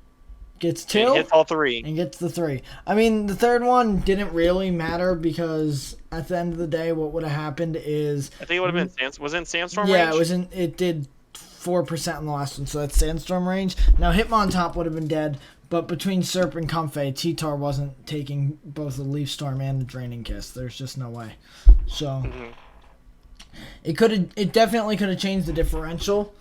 gets 2. And hits all 3. And gets the 3. I mean, the third one didn't really matter because at the end of the day, what would have happened is... I think it would have been... Was it in Sandstorm range? Yeah, it did 4% in the last one, so that's Sandstorm range. Now, Hitmontop would have been dead, but between Serp and Comfey, Cheetar wasn't taking both the Leaf Storm and the Draining Kiss. There's just no way. So, it definitely could have changed the differential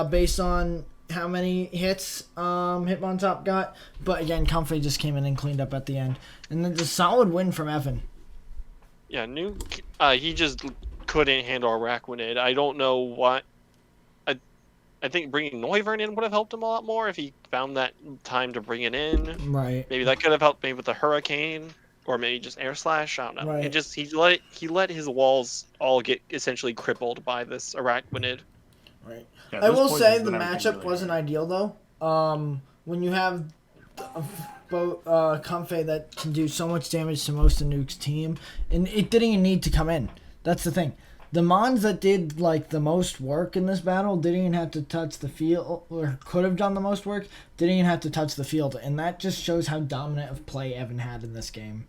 based on how many hits Hitmontop got. But again, Comfey just came in and cleaned up at the end. And then the solid win from Evan. Yeah, Nuke, he just couldn't handle Araquanid. I don't know what... I think bringing Noivern in would have helped him a lot more if he found that time to bring it in. Right. Maybe that could have helped maybe with the Hurricane, or maybe just Air Slash. I don't know. Right. It just he let his walls all get essentially crippled by this Araquanid. Right. Yeah, I will say the matchup wasn't ideal though. When you have Comfey that can do so much damage to most of Nuke's team, and it didn't even need to come in. That's the thing. The mons that did like the most work in this battle didn't even have to touch the field, or could have done the most work, didn't even have to touch the field, and that just shows how dominant of play Evan had in this game.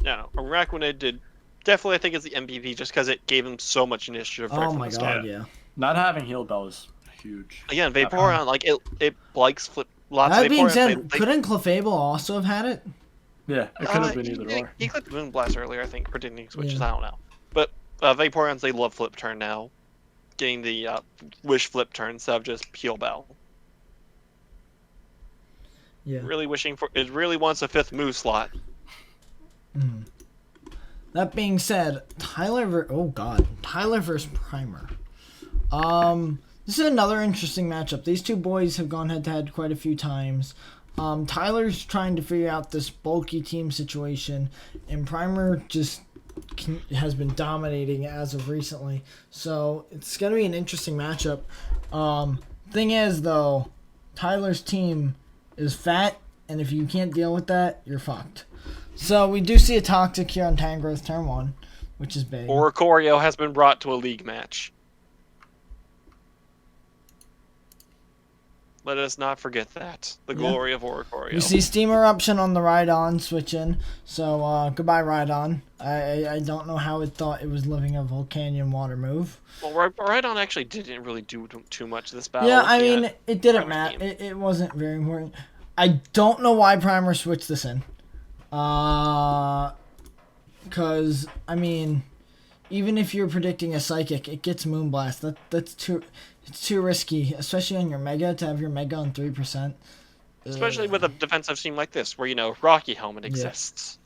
Yeah, Araquanid did definitely. I think it's the MVP just because it gave him so much initiative. Oh my god, yeah. Not having Heal Bell is huge. Again, Vaporeon, like it likes flip. Lots That of being Vaporeon, said, couldn't Clefable also have had it? Yeah, it could have been either or. He clicked Moonblast earlier, I think, predicting switches. I don't know, but. Vaporeons, they love flip turn now. Getting the wish flip turn instead of just Heal Bell. Yeah. It really wants a 5th move slot. Mm. That being said, Tyler versus Primer. This is another interesting matchup. These two boys have gone head-to-head quite a few times. Tyler's trying to figure out this bulky team situation, and Primer just has been dominating as of recently. So it's going to be an interesting matchup. Thing is, though, Tyler's team is fat, and if you can't deal with that, you're fucked. So we do see a Toxic here on Tangrowth turn 1, which is big. Oricorio has been brought to a league match. Let us not forget that. The glory of Oricorio. We see Steam Eruption on the Rhydon switch in. So, goodbye, Rhydon. I don't know how it thought it was living a Volcanion water move. Well, Rhydon actually didn't really do too much this battle. Yeah, I mean, it didn't matter. It wasn't very important. I don't know why Primer switched this in. Because, I mean, even if you're predicting a Psychic, it gets Moonblast. That's too... It's too risky, especially on your Mega, to have your Mega on 3%. Especially with a defensive team like this, where, Rocky Helmet exists.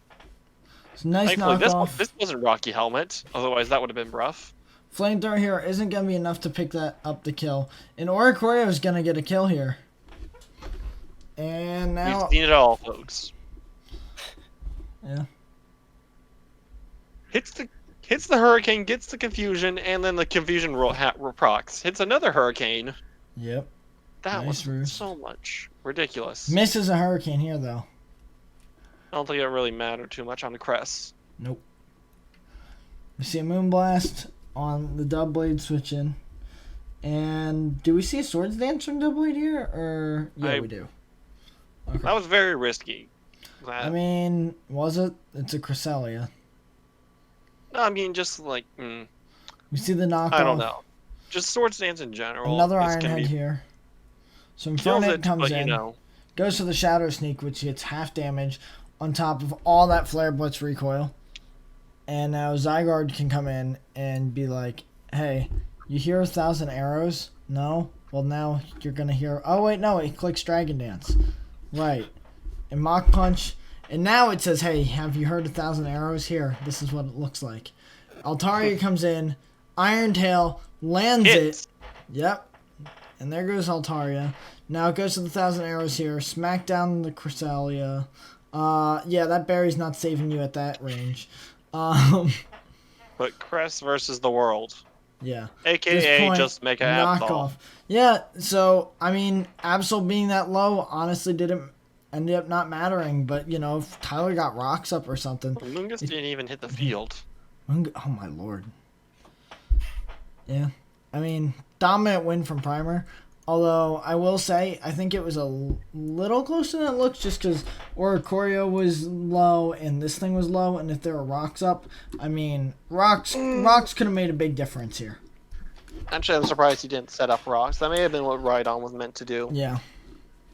It's a nice Thankfully, knockoff. this wasn't Rocky Helmet, otherwise that would have been rough. Flamethrower here isn't going to be enough to pick that up the kill. And Oricorio is going to get a kill here. And now... We've seen it all, folks. Yeah. Hits the Hurricane, gets the confusion, and then the confusion procs. Hits another Hurricane. Yep. That Nice was roost. so much. Ridiculous. Misses a Hurricane here, though. I don't think it really mattered too much on the crest. Nope. We see a Moonblast on the Doublade switch in. And do we see a Swords Dance from Doublade here? Or yeah, we do. Okay. That was very risky. I mean, was it? It's a Cresselia. No, I mean, just like... we see the knockoff. I don't know. Just Swords Dance in general. Another Iron Head here. So Infernape comes in. Goes for the Shadow Sneak, which gets half damage on top of all that Flare Blitz recoil. And now Zygarde can come in and be like, hey, you hear 1,000 arrows? No? Well, now you're going to hear... Oh, wait, no, it clicks Dragon Dance. Right. And Mach Punch... And now it says, hey, have you heard 1,000 arrows? Here, this is what it looks like. Altaria comes in. Iron Tail lands it. Yep. And there goes Altaria. Now it goes to the 1,000 arrows here. Smack down the Cresselia. Yeah, that berry's not saving you at that range. But Crest versus the world. Yeah. AKA just make a knockoff. Yeah, so, I mean, Absol being that low honestly ended up not mattering, but, if Tyler got rocks up or something... Lungus didn't even hit the field. Oh, my lord. Yeah. I mean, dominant win from Primer. Although, I will say, I think it was a little closer than it looks, just because Oricorio was low and this thing was low, and if there were rocks up, I mean, rocks could have made a big difference here. Actually, I'm surprised he didn't set up rocks. That may have been what Rhydon was meant to do. Yeah.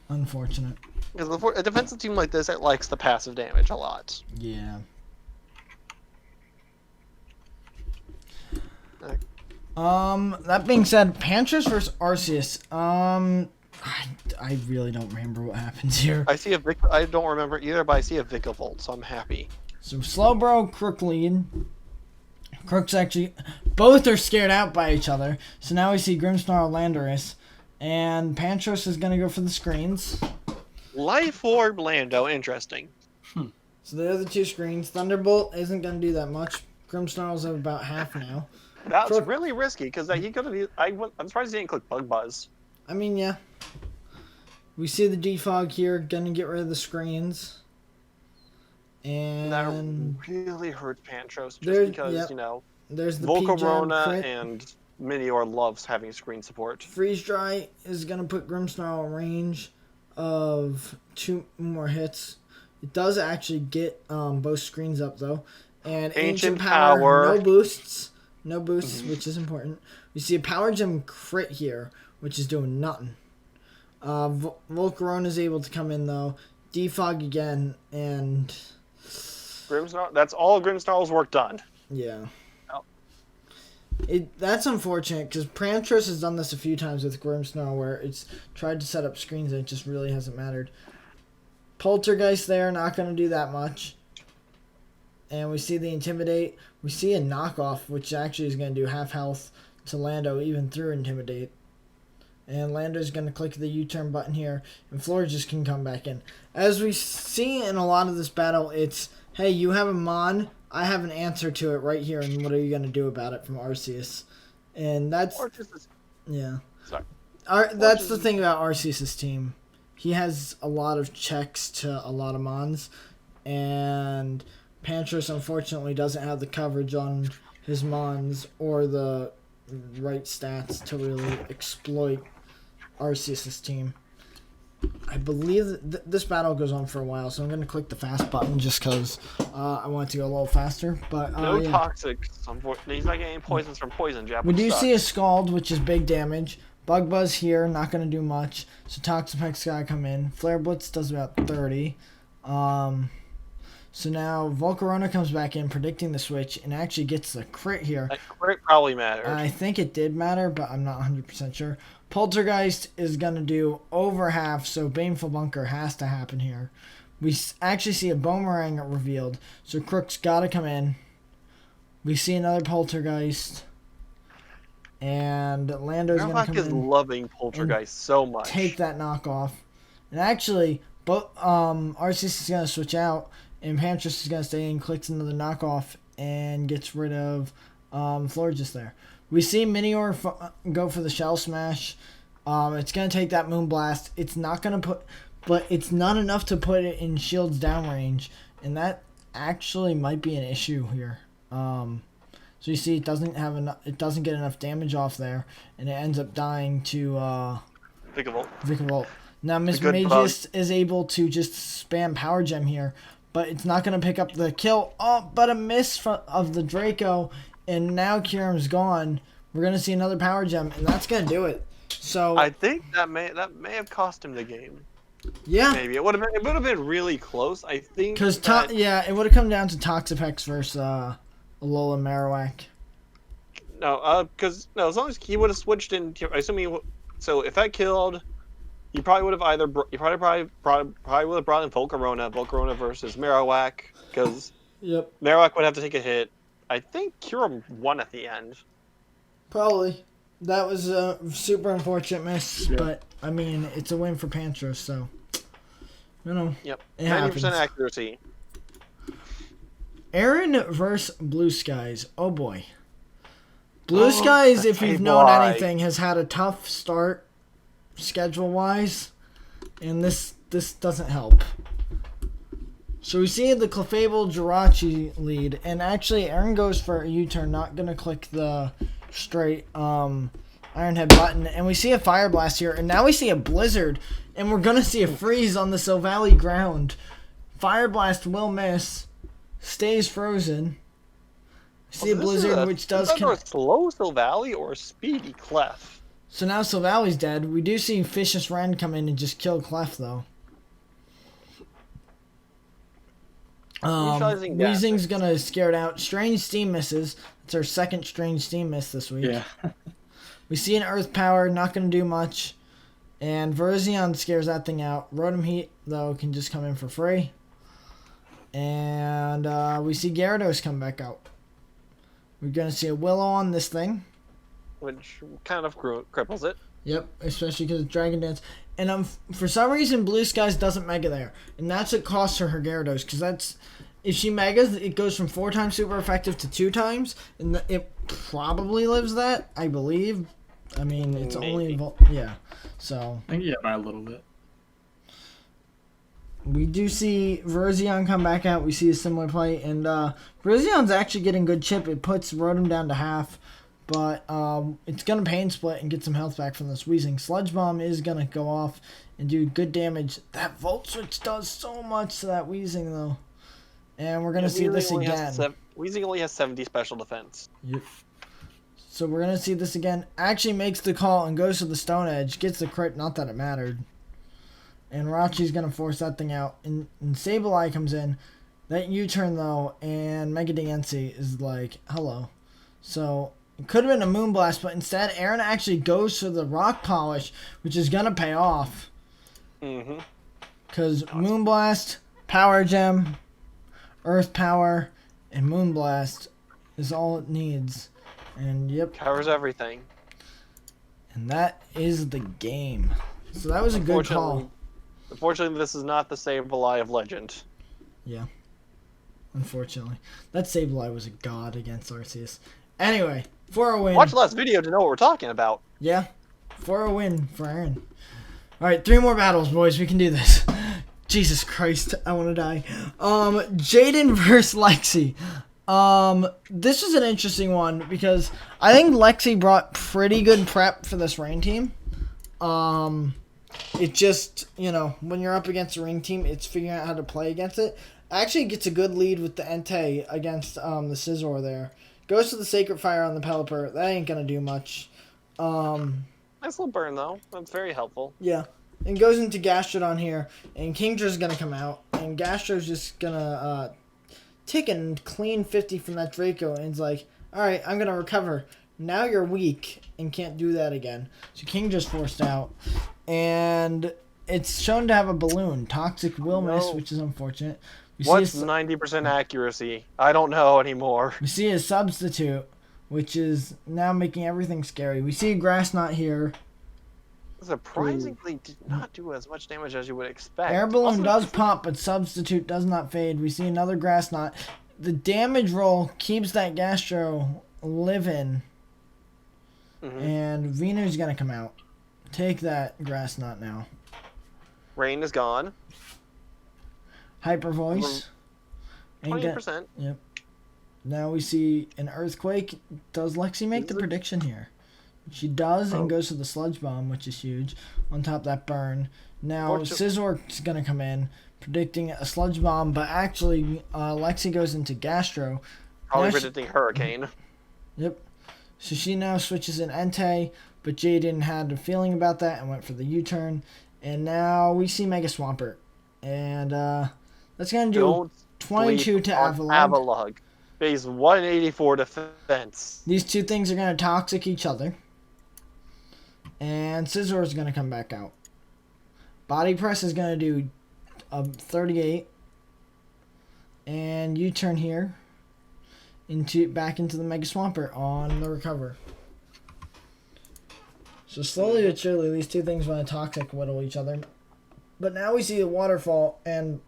Unfortunate. Because a defensive team like this, it likes the passive damage a lot. Yeah. That being said, Panthers versus Arceus. I really don't remember what happens here. I don't remember either, but I see a Vikavolt, so I'm happy. So Slowbro, Crook lead. Crook's actually... Both are scared out by each other. So now we see Grimmsnarl, Landorus. And Pantros is going to go for the screens. Life Orb Lando, interesting. So there are the two screens. Thunderbolt isn't going to do that much. Grimmsnarl's at about half now. That's really risky, because he could have... I'm surprised he didn't click Bug Buzz. I mean, yeah. We see the defog here, going to get rid of the screens. And... That really hurts Pantros, just because, There's the Volcarona and Minior loves having screen support. Freeze Dry is going to put Grimmsnarl in range of 2 more hits. It does actually get both screens up, though. And Ancient Power, no boosts. No boosts, which is important. We see a Power Gem crit here, which is doing nothing. Volcarona is able to come in, though. Defog again, and... Grimmsnarl, that's all Grimmsnarl's work done. Yeah. That's unfortunate, because Prantros has done this a few times with Grimmsnarl, where it's tried to set up screens and it just really hasn't mattered. Poltergeist there, not going to do that much. And we see the Intimidate. We see a knockoff, which actually is going to do half health to Lando, even through Intimidate. And Lander's going to click the U-turn button here, and Florges can come back in. As we see in a lot of this battle, it's, hey, you have a Mon, I have an answer to it right here, and what are you going to do about it from Arceus? And that's... Yeah. Sorry. That's the thing about Arceus' team. He has a lot of checks to a lot of Mons, and Pantros unfortunately doesn't have the coverage on his Mons or the right stats to really exploit Arceus' team. I believe that this battle goes on for a while, so I'm going to click the fast button just because I want it to go a little faster. But no toxics. He's not getting poisons from poison jab. We do see a Scald, which is big damage. Bug Buzz here, not going to do much. So Toxapex got to come in. Flare Blitz does about 30. So now Volcarona comes back in, predicting the switch, and actually gets the crit here. That crit probably matters. I think it did matter, but I'm not 100% sure. Poltergeist is going to do over half, so Baneful Bunker has to happen here. We actually see a Boomerang revealed, so Crook's got to come in. We see another Poltergeist. And Lando's going to come in. Is loving Poltergeist so much. Take that knockoff. And actually, Arceus is going to switch out, and Pantros is going to stay in, clicks another knockoff, and gets rid of Florges there. We see Minior go for the Shell Smash. It's going to take that Moonblast. It's not going to put... But it's not enough to put it in Shield's downrange. And that actually might be an issue here. So you see it doesn't have enough... It doesn't get enough damage off there. And it ends up dying to... Vikavolt. Now Miss Magius is able to just spam Power Gem here. But it's not going to pick up the kill. Oh, but a miss of the Draco. And now Kyurem's gone. We're going to see another Power Gem. And that's going to do it. So I think that may have cost him the game. Yeah. Maybe. It would have been really close, I think. Because, it would have come down to Toxapex versus Alola Marowak. No, as long as he would have switched in, I assume so if that killed, you probably would have would have brought in Volcarona versus Marowak, because Marowak would have to take a hit. I think Kyurem won at the end. Probably. That was a super unfortunate miss, but I mean, it's a win for Pantros, so Yep. 90% accuracy. Aaron versus Blue Skies. Oh boy. Blue Skies, if you've known anything, has had a tough start schedule-wise, and this doesn't help. So we see the Clefable Jirachi lead, and actually Aaron goes for a U-turn, not going to click the straight Iron Head button, and we see a Fire Blast here, and now we see a Blizzard, and we're going to see a freeze on the Silvally ground. Fire Blast will miss, stays frozen. See a Blizzard, which does... Is that a slow Silvally or a speedy Clef? So now Silvally's dead. We do see Vicious Wren come in and just kill Clef, though. Weezing's going to scare it out. Strange Steam misses. It's our second Strange Steam miss this week. Yeah. We see an Earth Power, not going to do much. And Virizion scares that thing out. Rotom Heat, though, can just come in for free. And we see Gyarados come back out. We're going to see a Willow on this thing. Which kind of cripples it. Yep, especially because it's Dragon Dance. And for some reason, Blue Skies doesn't Mega there. And that's what costs her Gyarados. Because that's... If she Megas, it goes from 4 times super effective to 2 times. And it probably lives that, I believe. I mean, it's only... Yeah. So... I think you hit by a little bit. We do see Virizion come back out. We see a similar play. And Virizion's actually getting good chip. It puts Rotom down to half. But it's going to Pain Split and get some health back from this Weezing. Sludge Bomb is going to go off and do good damage. That Volt Switch does so much to that Weezing, though. And we're going to see this again. Weezing only has 70 special defense. Yep. So we're going to see this again. Actually makes the call and goes to the Stone Edge. Gets the crit, not that it mattered. And Rachi's going to force that thing out. And Sableye comes in. That U-turn, though, and Mega Diancie is like, hello. So... It could have been a Moonblast, but instead Aaron actually goes for the Rock Polish, which is going to pay off. Because Moonblast, Power Gem, Earth Power, and Moonblast is all it needs. And yep. Covers everything. And that is the game. So that was a good call. Unfortunately, this is not the Sableye of Legend. Yeah. Unfortunately. That Sableye was a god against Arceus. Anyway, for a win. Watch the last video to know what we're talking about. Yeah. For a win for Aaron. Alright, 3 more battles, boys. We can do this. Jesus Christ, I want to die. Jaden versus Lexi. This was an interesting one because I think Lexi brought pretty good prep for this rain team. It just, when you're up against a rain team, it's figuring out how to play against it. Actually gets a good lead with the Entei against the Scizor there. Goes to the Sacred Fire on the Pelipper. That ain't gonna do much. Nice little burn, though. That's very helpful. Yeah. And goes into Gastrodon here. And Kingdra's gonna come out. And Gastro's just gonna take a clean 50 from that Draco. And it's like, alright, I'm gonna recover. Now you're weak and can't do that again. So Kingdra's forced out. And it's shown to have a balloon. Toxic will miss, which is unfortunate. What's 90% accuracy? I don't know anymore. We see a substitute, which is now making everything scary. We see a Grass Knot here. Surprisingly, did not do as much damage as you would expect. Air Balloon does pop, but substitute does not fade. We see another Grass Knot. The damage roll keeps that Gastro living. And Venu's going to come out. Take that Grass Knot now. Rain is gone. Hyper Voice. 20%. Yep. Now we see an Earthquake. Does Lexi make the prediction here? She does and goes to the Sludge Bomb, which is huge. On top of that burn. Now Scizor's going to come in, predicting a Sludge Bomb, but actually Lexi goes into Gastro. Probably predicting Hurricane. Yep. So she now switches in Entei, but Jaden had a feeling about that and went for the U-turn. And now we see Mega Swampert. And that's going to do 22 to Avalugg. Base 184 defense. These two things are going to Toxic each other. And Scizor is going to come back out. Body Press is going to do 38. And U-turn here. Back into the Mega Swampert on the recover. So slowly but surely, these two things want to Toxic whittle each other. But now we see the Waterfall, and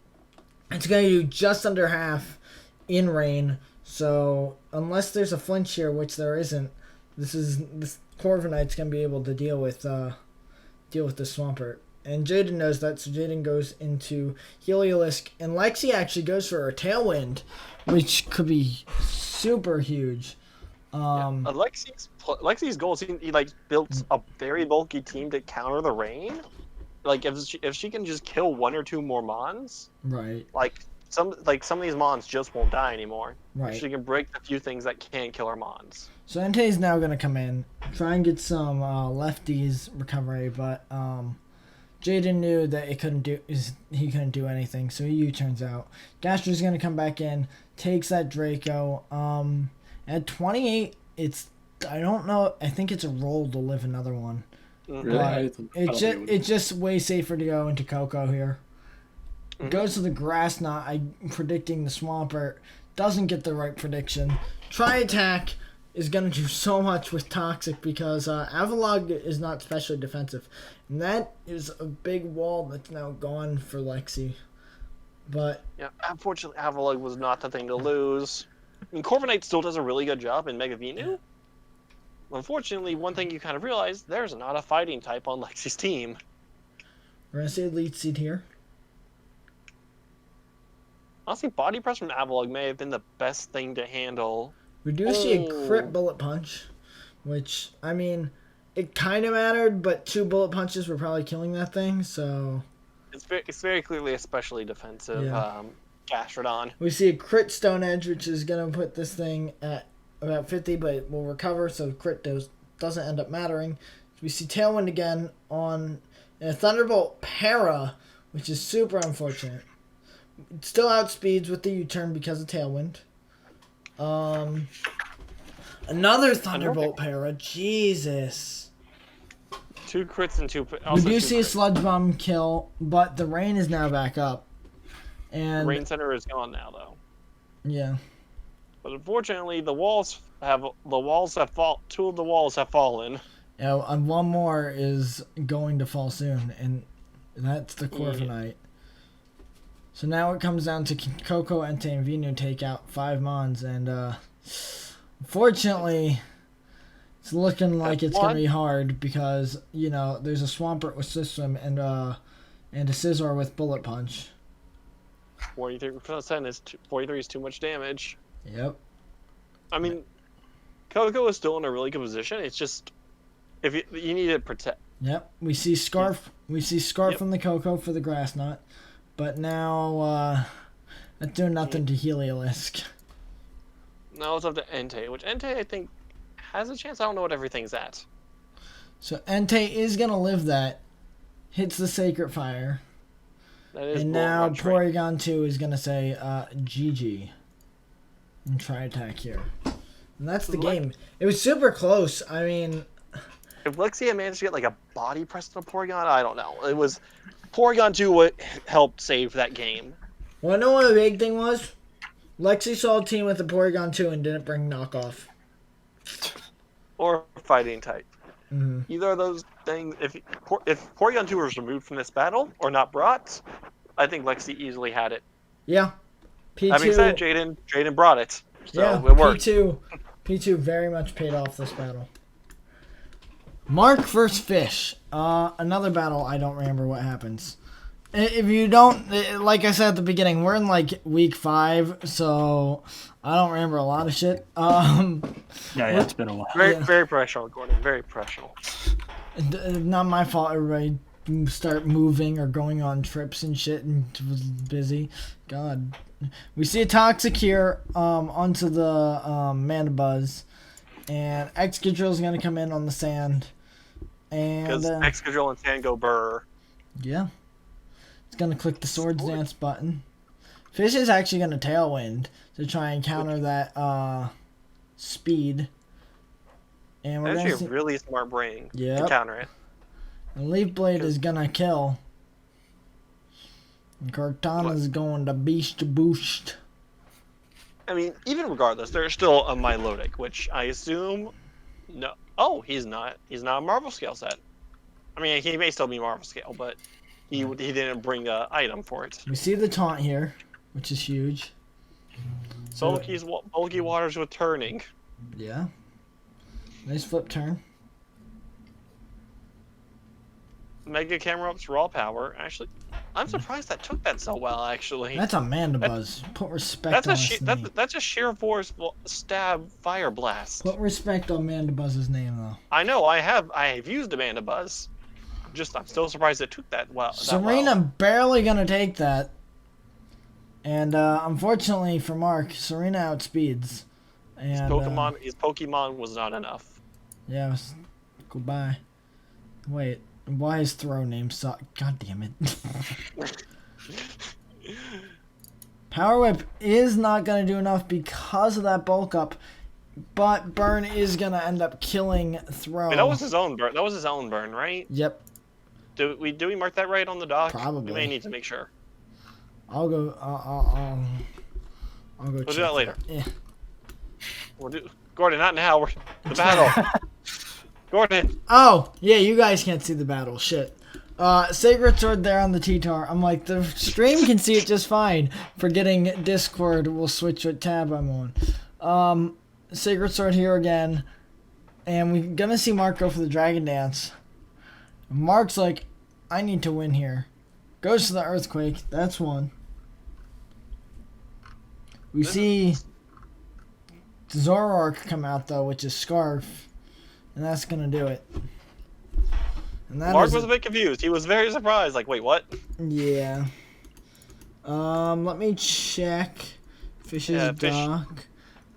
it's going to do just under half in rain. So unless there's a flinch here, which there isn't, this Corviknight's going to be able to deal with the Swampert. And Jaden knows that, so Jaden goes into Heliolisk, and Lexi actually goes for a Tailwind, which could be super huge. Lexi's goal is he built a very bulky team to counter the rain. Like if she can just kill 1 or 2 more Mons, right? Some of these Mons just won't die anymore. Right. She can break the few things that can kill her Mons. So Entei's now gonna come in, try and get some lefties recovery, but Jaden knew that he couldn't do anything, so he U-turns out. Gastro's gonna come back in, takes that Draco. At 28, I don't know. I think it's a roll to live another one. Really? It's just way safer to go into Coco here. Goes to the Grass Knot. I'm predicting the Swampert. Doesn't get the right prediction. Try Attack is going to do so much with Toxic because Avalugg is not specially defensive. And that is a big wall that's now gone for Lexi. But yeah, unfortunately, Avalugg was not the thing to lose. I mean, Corviknight still does a really good job in Mega Venu. Unfortunately, one thing you kind of realize, there's not a fighting type on Lexi's team. We're going to see Elite Seed here. Honestly, Body Press from Avalugg may have been the best thing to handle. We do see a crit Bullet Punch, which, I mean, it kind of mattered, but 2 Bullet Punches were probably killing that thing, so... It's very clearly especially defensive Gastrodon. We see a crit Stone Edge, which is going to put this thing at about 50, but it will recover, so crit doesn't end up mattering. We see Tailwind again on a Thunderbolt Para, which is super unfortunate. It still outspeeds with the U-turn because of Tailwind. Another Thunderbolt Para. Jesus. 2 crits and 2... We do see a Sludge Bomb kill, but the rain is now back up. And Rain Center is gone now, though. Yeah. But unfortunately, 2 of the walls have fallen. And one more is going to fall soon, and that's the Corviknight. So now it comes down to Coco, Entei, and Venu take out 5 Mons, and unfortunately, it's looking like it's going to be hard because, you know, there's a Swampert with System and a Scizor with Bullet Punch. 43% is 43 is too much damage. Yep. I mean, Coco is still in a really good position. It's just if you need to protect. Yep. We see Scarf. We see Scarf from the Coco for the Grass Knot, but now that's doing nothing to Heliolisk. Now it's up to Entei, which Entei I think has a chance. I don't know what everything's at. So Entei is gonna live that. Hits the Sacred Fire. That is And now Porygon 2 is gonna say GG. And try attack here. And that's the game. It was super close. I mean, if Lexi had managed to get like a body press on a Porygon, I don't know. It was Porygon 2 what helped save that game. Well, I know what the big thing was? Lexi saw a team with a Porygon 2 and didn't bring knockoff. Or fighting type. Mm-hmm. Either of those things, if Porygon 2 was removed from this battle or not brought, I think Lexi easily had it. Yeah. P2, Having said Jaden brought it. So yeah, it worked. P2 very much paid off this battle. Mark versus Fish. Another battle, I don't remember what happens. If you don't, like I said at the beginning, we're in like week 5, so I don't remember a lot of shit. Yeah, it's been a while. Very professional, Gordon. Very professional. Not my fault. Everybody start moving or going on trips and shit, and was busy. God, we see a Toxicure onto the Mandibuzz, and Excadrill's gonna come in on the sand, and because Excadrill and Sand go burr. Yeah. It's going to click the Swords Dance button. Fish is actually going to Tailwind to try and counter that speed. And we're actually a really smart brain to counter it. And Leaf Blade is going to kill. And Cortana's going to Beast Boost. I mean, even regardless, there's still a Milotic, which I assume... No. Oh, he's not. He's not a Marvel Scale set. I mean, he may still be Marvel Scale, but... He didn't bring an item for it. We see the taunt here, which is huge. Bulky Water's returning. Yeah. Nice flip turn. Mega Camera Up's Raw Power. Actually, I'm surprised that took that so well, actually. That's a Mandibuzz. Put respect on his name. That's a sheer force stab fire blast. Put respect on Mandibuzz's name, though. I know, I have used a Mandibuzz. I'm still surprised it took that well. Serena barely gonna take that, and unfortunately for Mark, Serena outspeeds. And his Pokemon was not enough. Yeah, goodbye. Wait, why is throw name suck? God damn it! Power Whip is not gonna do enough because of that bulk up, but Burn is gonna end up killing Throw. Wait, that was his own burn. That was his own burn, right? Yep. Do we mark that right on the dock? Probably. We may need to make sure. I'll go. I'll go. We'll do that later. Yeah. Gordon, not now. The battle. Gordon. Oh yeah, you guys can't see the battle. Shit. Sacred Sword there on the T-Tar. I'm like, the stream can see it just fine. Forgetting Discord will switch what tab I'm on. Sacred Sword here again, and we're gonna see Mark go for the Dragon Dance. Mark's like, I need to win here. Goes to the Earthquake. That's one. We see Zoroark come out, though, which is Scarf. And that's going to do it. And that Mark was a bit confused. He was very surprised. Like, wait, what? Yeah. Let me check. Fish's dock.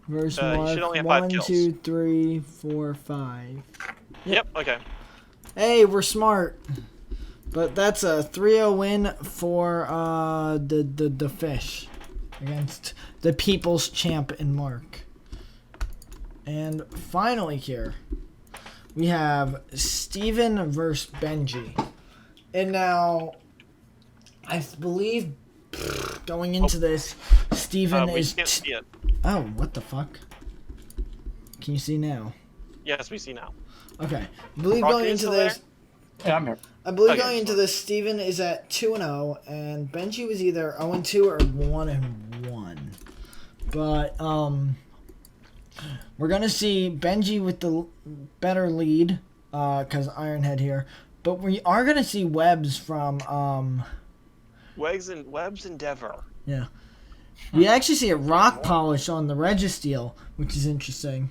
Versus Mark. Should only have 5 1, kills. 2, 3, 4, 5. Yep, okay. Hey, we're smart. But that's a 3-0 win for the Fish against the People's Champ in Mark. And finally here, we have Steven versus Benji. And now, I believe going into this, Steven we is... can't see it. Oh, what the fuck? Can you see now? Yes, we see now. Okay. I believe Rock, going are you into still this. Yeah, I'm here. I believe Okay, going into fine. this, Steven is at 2-0, and Benji was either 0-2 or 1-1. But we're gonna see Benji with the better lead, cause Ironhead here. But we are gonna see Webbs from Webb's Endeavor. yeah. We actually see a rock polish on the Registeel, which is interesting.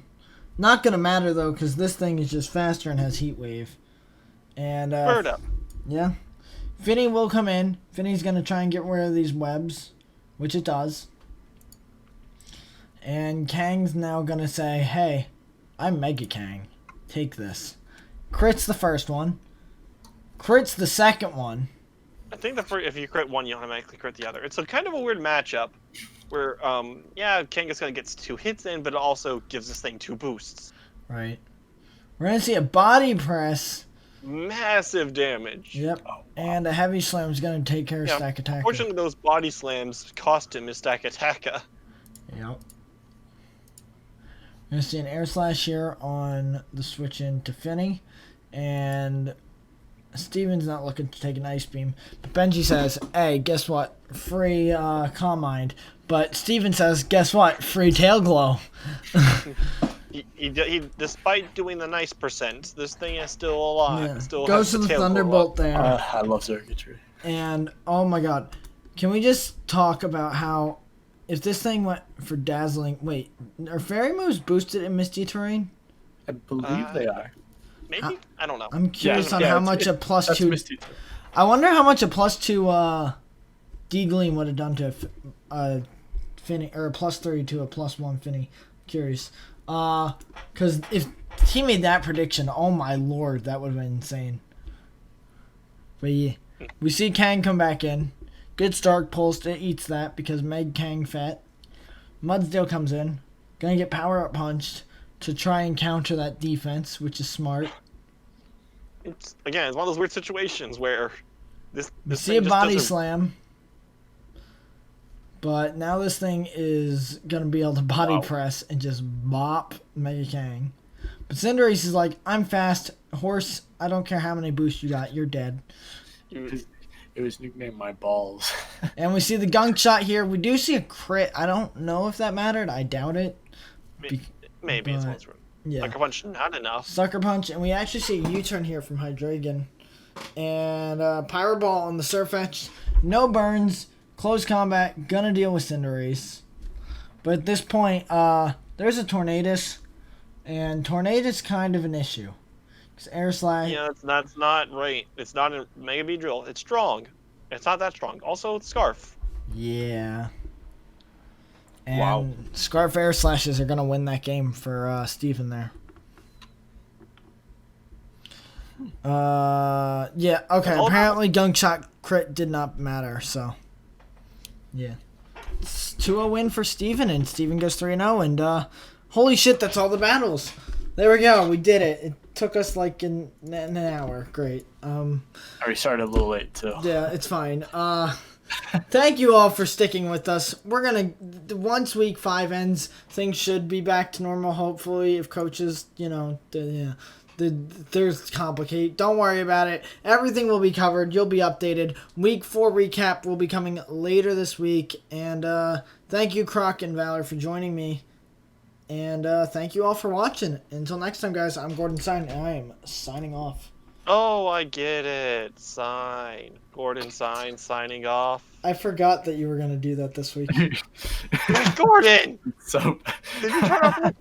Not gonna matter though, cause this thing is just faster and has heat wave. And Bird up. yeah. Finny will come in. Finny's gonna try and get rid of these webs, which it does. And Kang's now gonna say, hey, I'm Mega Kang. Take this. Crits the first one. Crits the second one. I think if you crit one, you automatically crit the other. It's a kind of a weird matchup where, Kangaskhan kind of gets 2 hits in, but it also gives this thing 2 boosts. Right. We're gonna see a body press. Massive damage. Yep. And a heavy slam is gonna take care of Yeah, Stack Attack. Unfortunately, those body slams cost him his Stack Attacka. Yep. We're gonna see an air slash here on the switch into Finny. And Steven's not looking to take an ice beam. But Benji says, hey, guess what? Free Calm Mind. But Steven says, guess what? Free Tail Glow. He despite doing the nice percent, this thing is still alive. Yeah. It still Goes has to the tail glow Thunderbolt up. there. I love circuitry. And, oh my god. Can we just talk about how, if this thing went for Dazzling... Wait, are Fairy Moves boosted in Misty Terrain? I believe they are. Maybe? I don't know. I'm curious on yeah, how it's- much a plus That's 2... Misty. I wonder how much a plus 2 D-Gleam would have done to Finny, or a plus 3 to a plus 1 Finny. Curious. Because if he made that prediction, oh my lord, that would have been insane. But yeah, we see Kang come back in. Good Stark Pulse, it eats that because Meg Kang fat. Mudsdale comes in. Gonna get power up punched to try and counter that defense, which is smart. It's one of those weird situations where this See thing a just body doesn't- slam. But now this thing is going to be able to body press and just bop Mega Kang. But Cinderace is like, I'm fast. Horse, I don't care how many boosts you got. You're dead. It was nicknamed My Balls. And we see the gunk shot here. We do see a crit. I don't know if that mattered. I doubt it. Maybe it's but- one. Yeah. Like a bunch, not enough. Sucker Punch. And we actually see a U-turn here from Hydreigon. And Pyro Ball on the Surfetch. No burns. Close combat, gonna deal with Cinderace. But at this point, there's a Tornadus, and Tornadus kind of an issue. Because Air Slash... Yeah, that's not right. It's not a Mega Beedrill. It's strong. It's not that strong. Also, it's Scarf. Yeah. And Wow. Scarf Air Slashes are gonna win that game for Steven there. Yeah, okay. Apparently Gunk Shot crit did not matter, so... Yeah. It's 2-0 win for Steven, and Steven goes 3-0, and holy shit, that's all the battles. There we go, we did it. It took us like an hour. Great. I restarted a little late too. Yeah, it's fine. Thank you all for sticking with us. We're gonna, once week 5 ends, things should be back to normal, hopefully, if coaches, there's complicate. Don't worry about it. Everything will be covered. You'll be updated. Week 4 recap will be coming later this week. And thank you, Croc and Valor, for joining me. And thank you all for watching. Until next time, guys, I'm Gordon Sign, and I am signing off. Oh, I get it. Gordon signing off. I forgot that you were going to do that this week. Gordon! So Did you turn off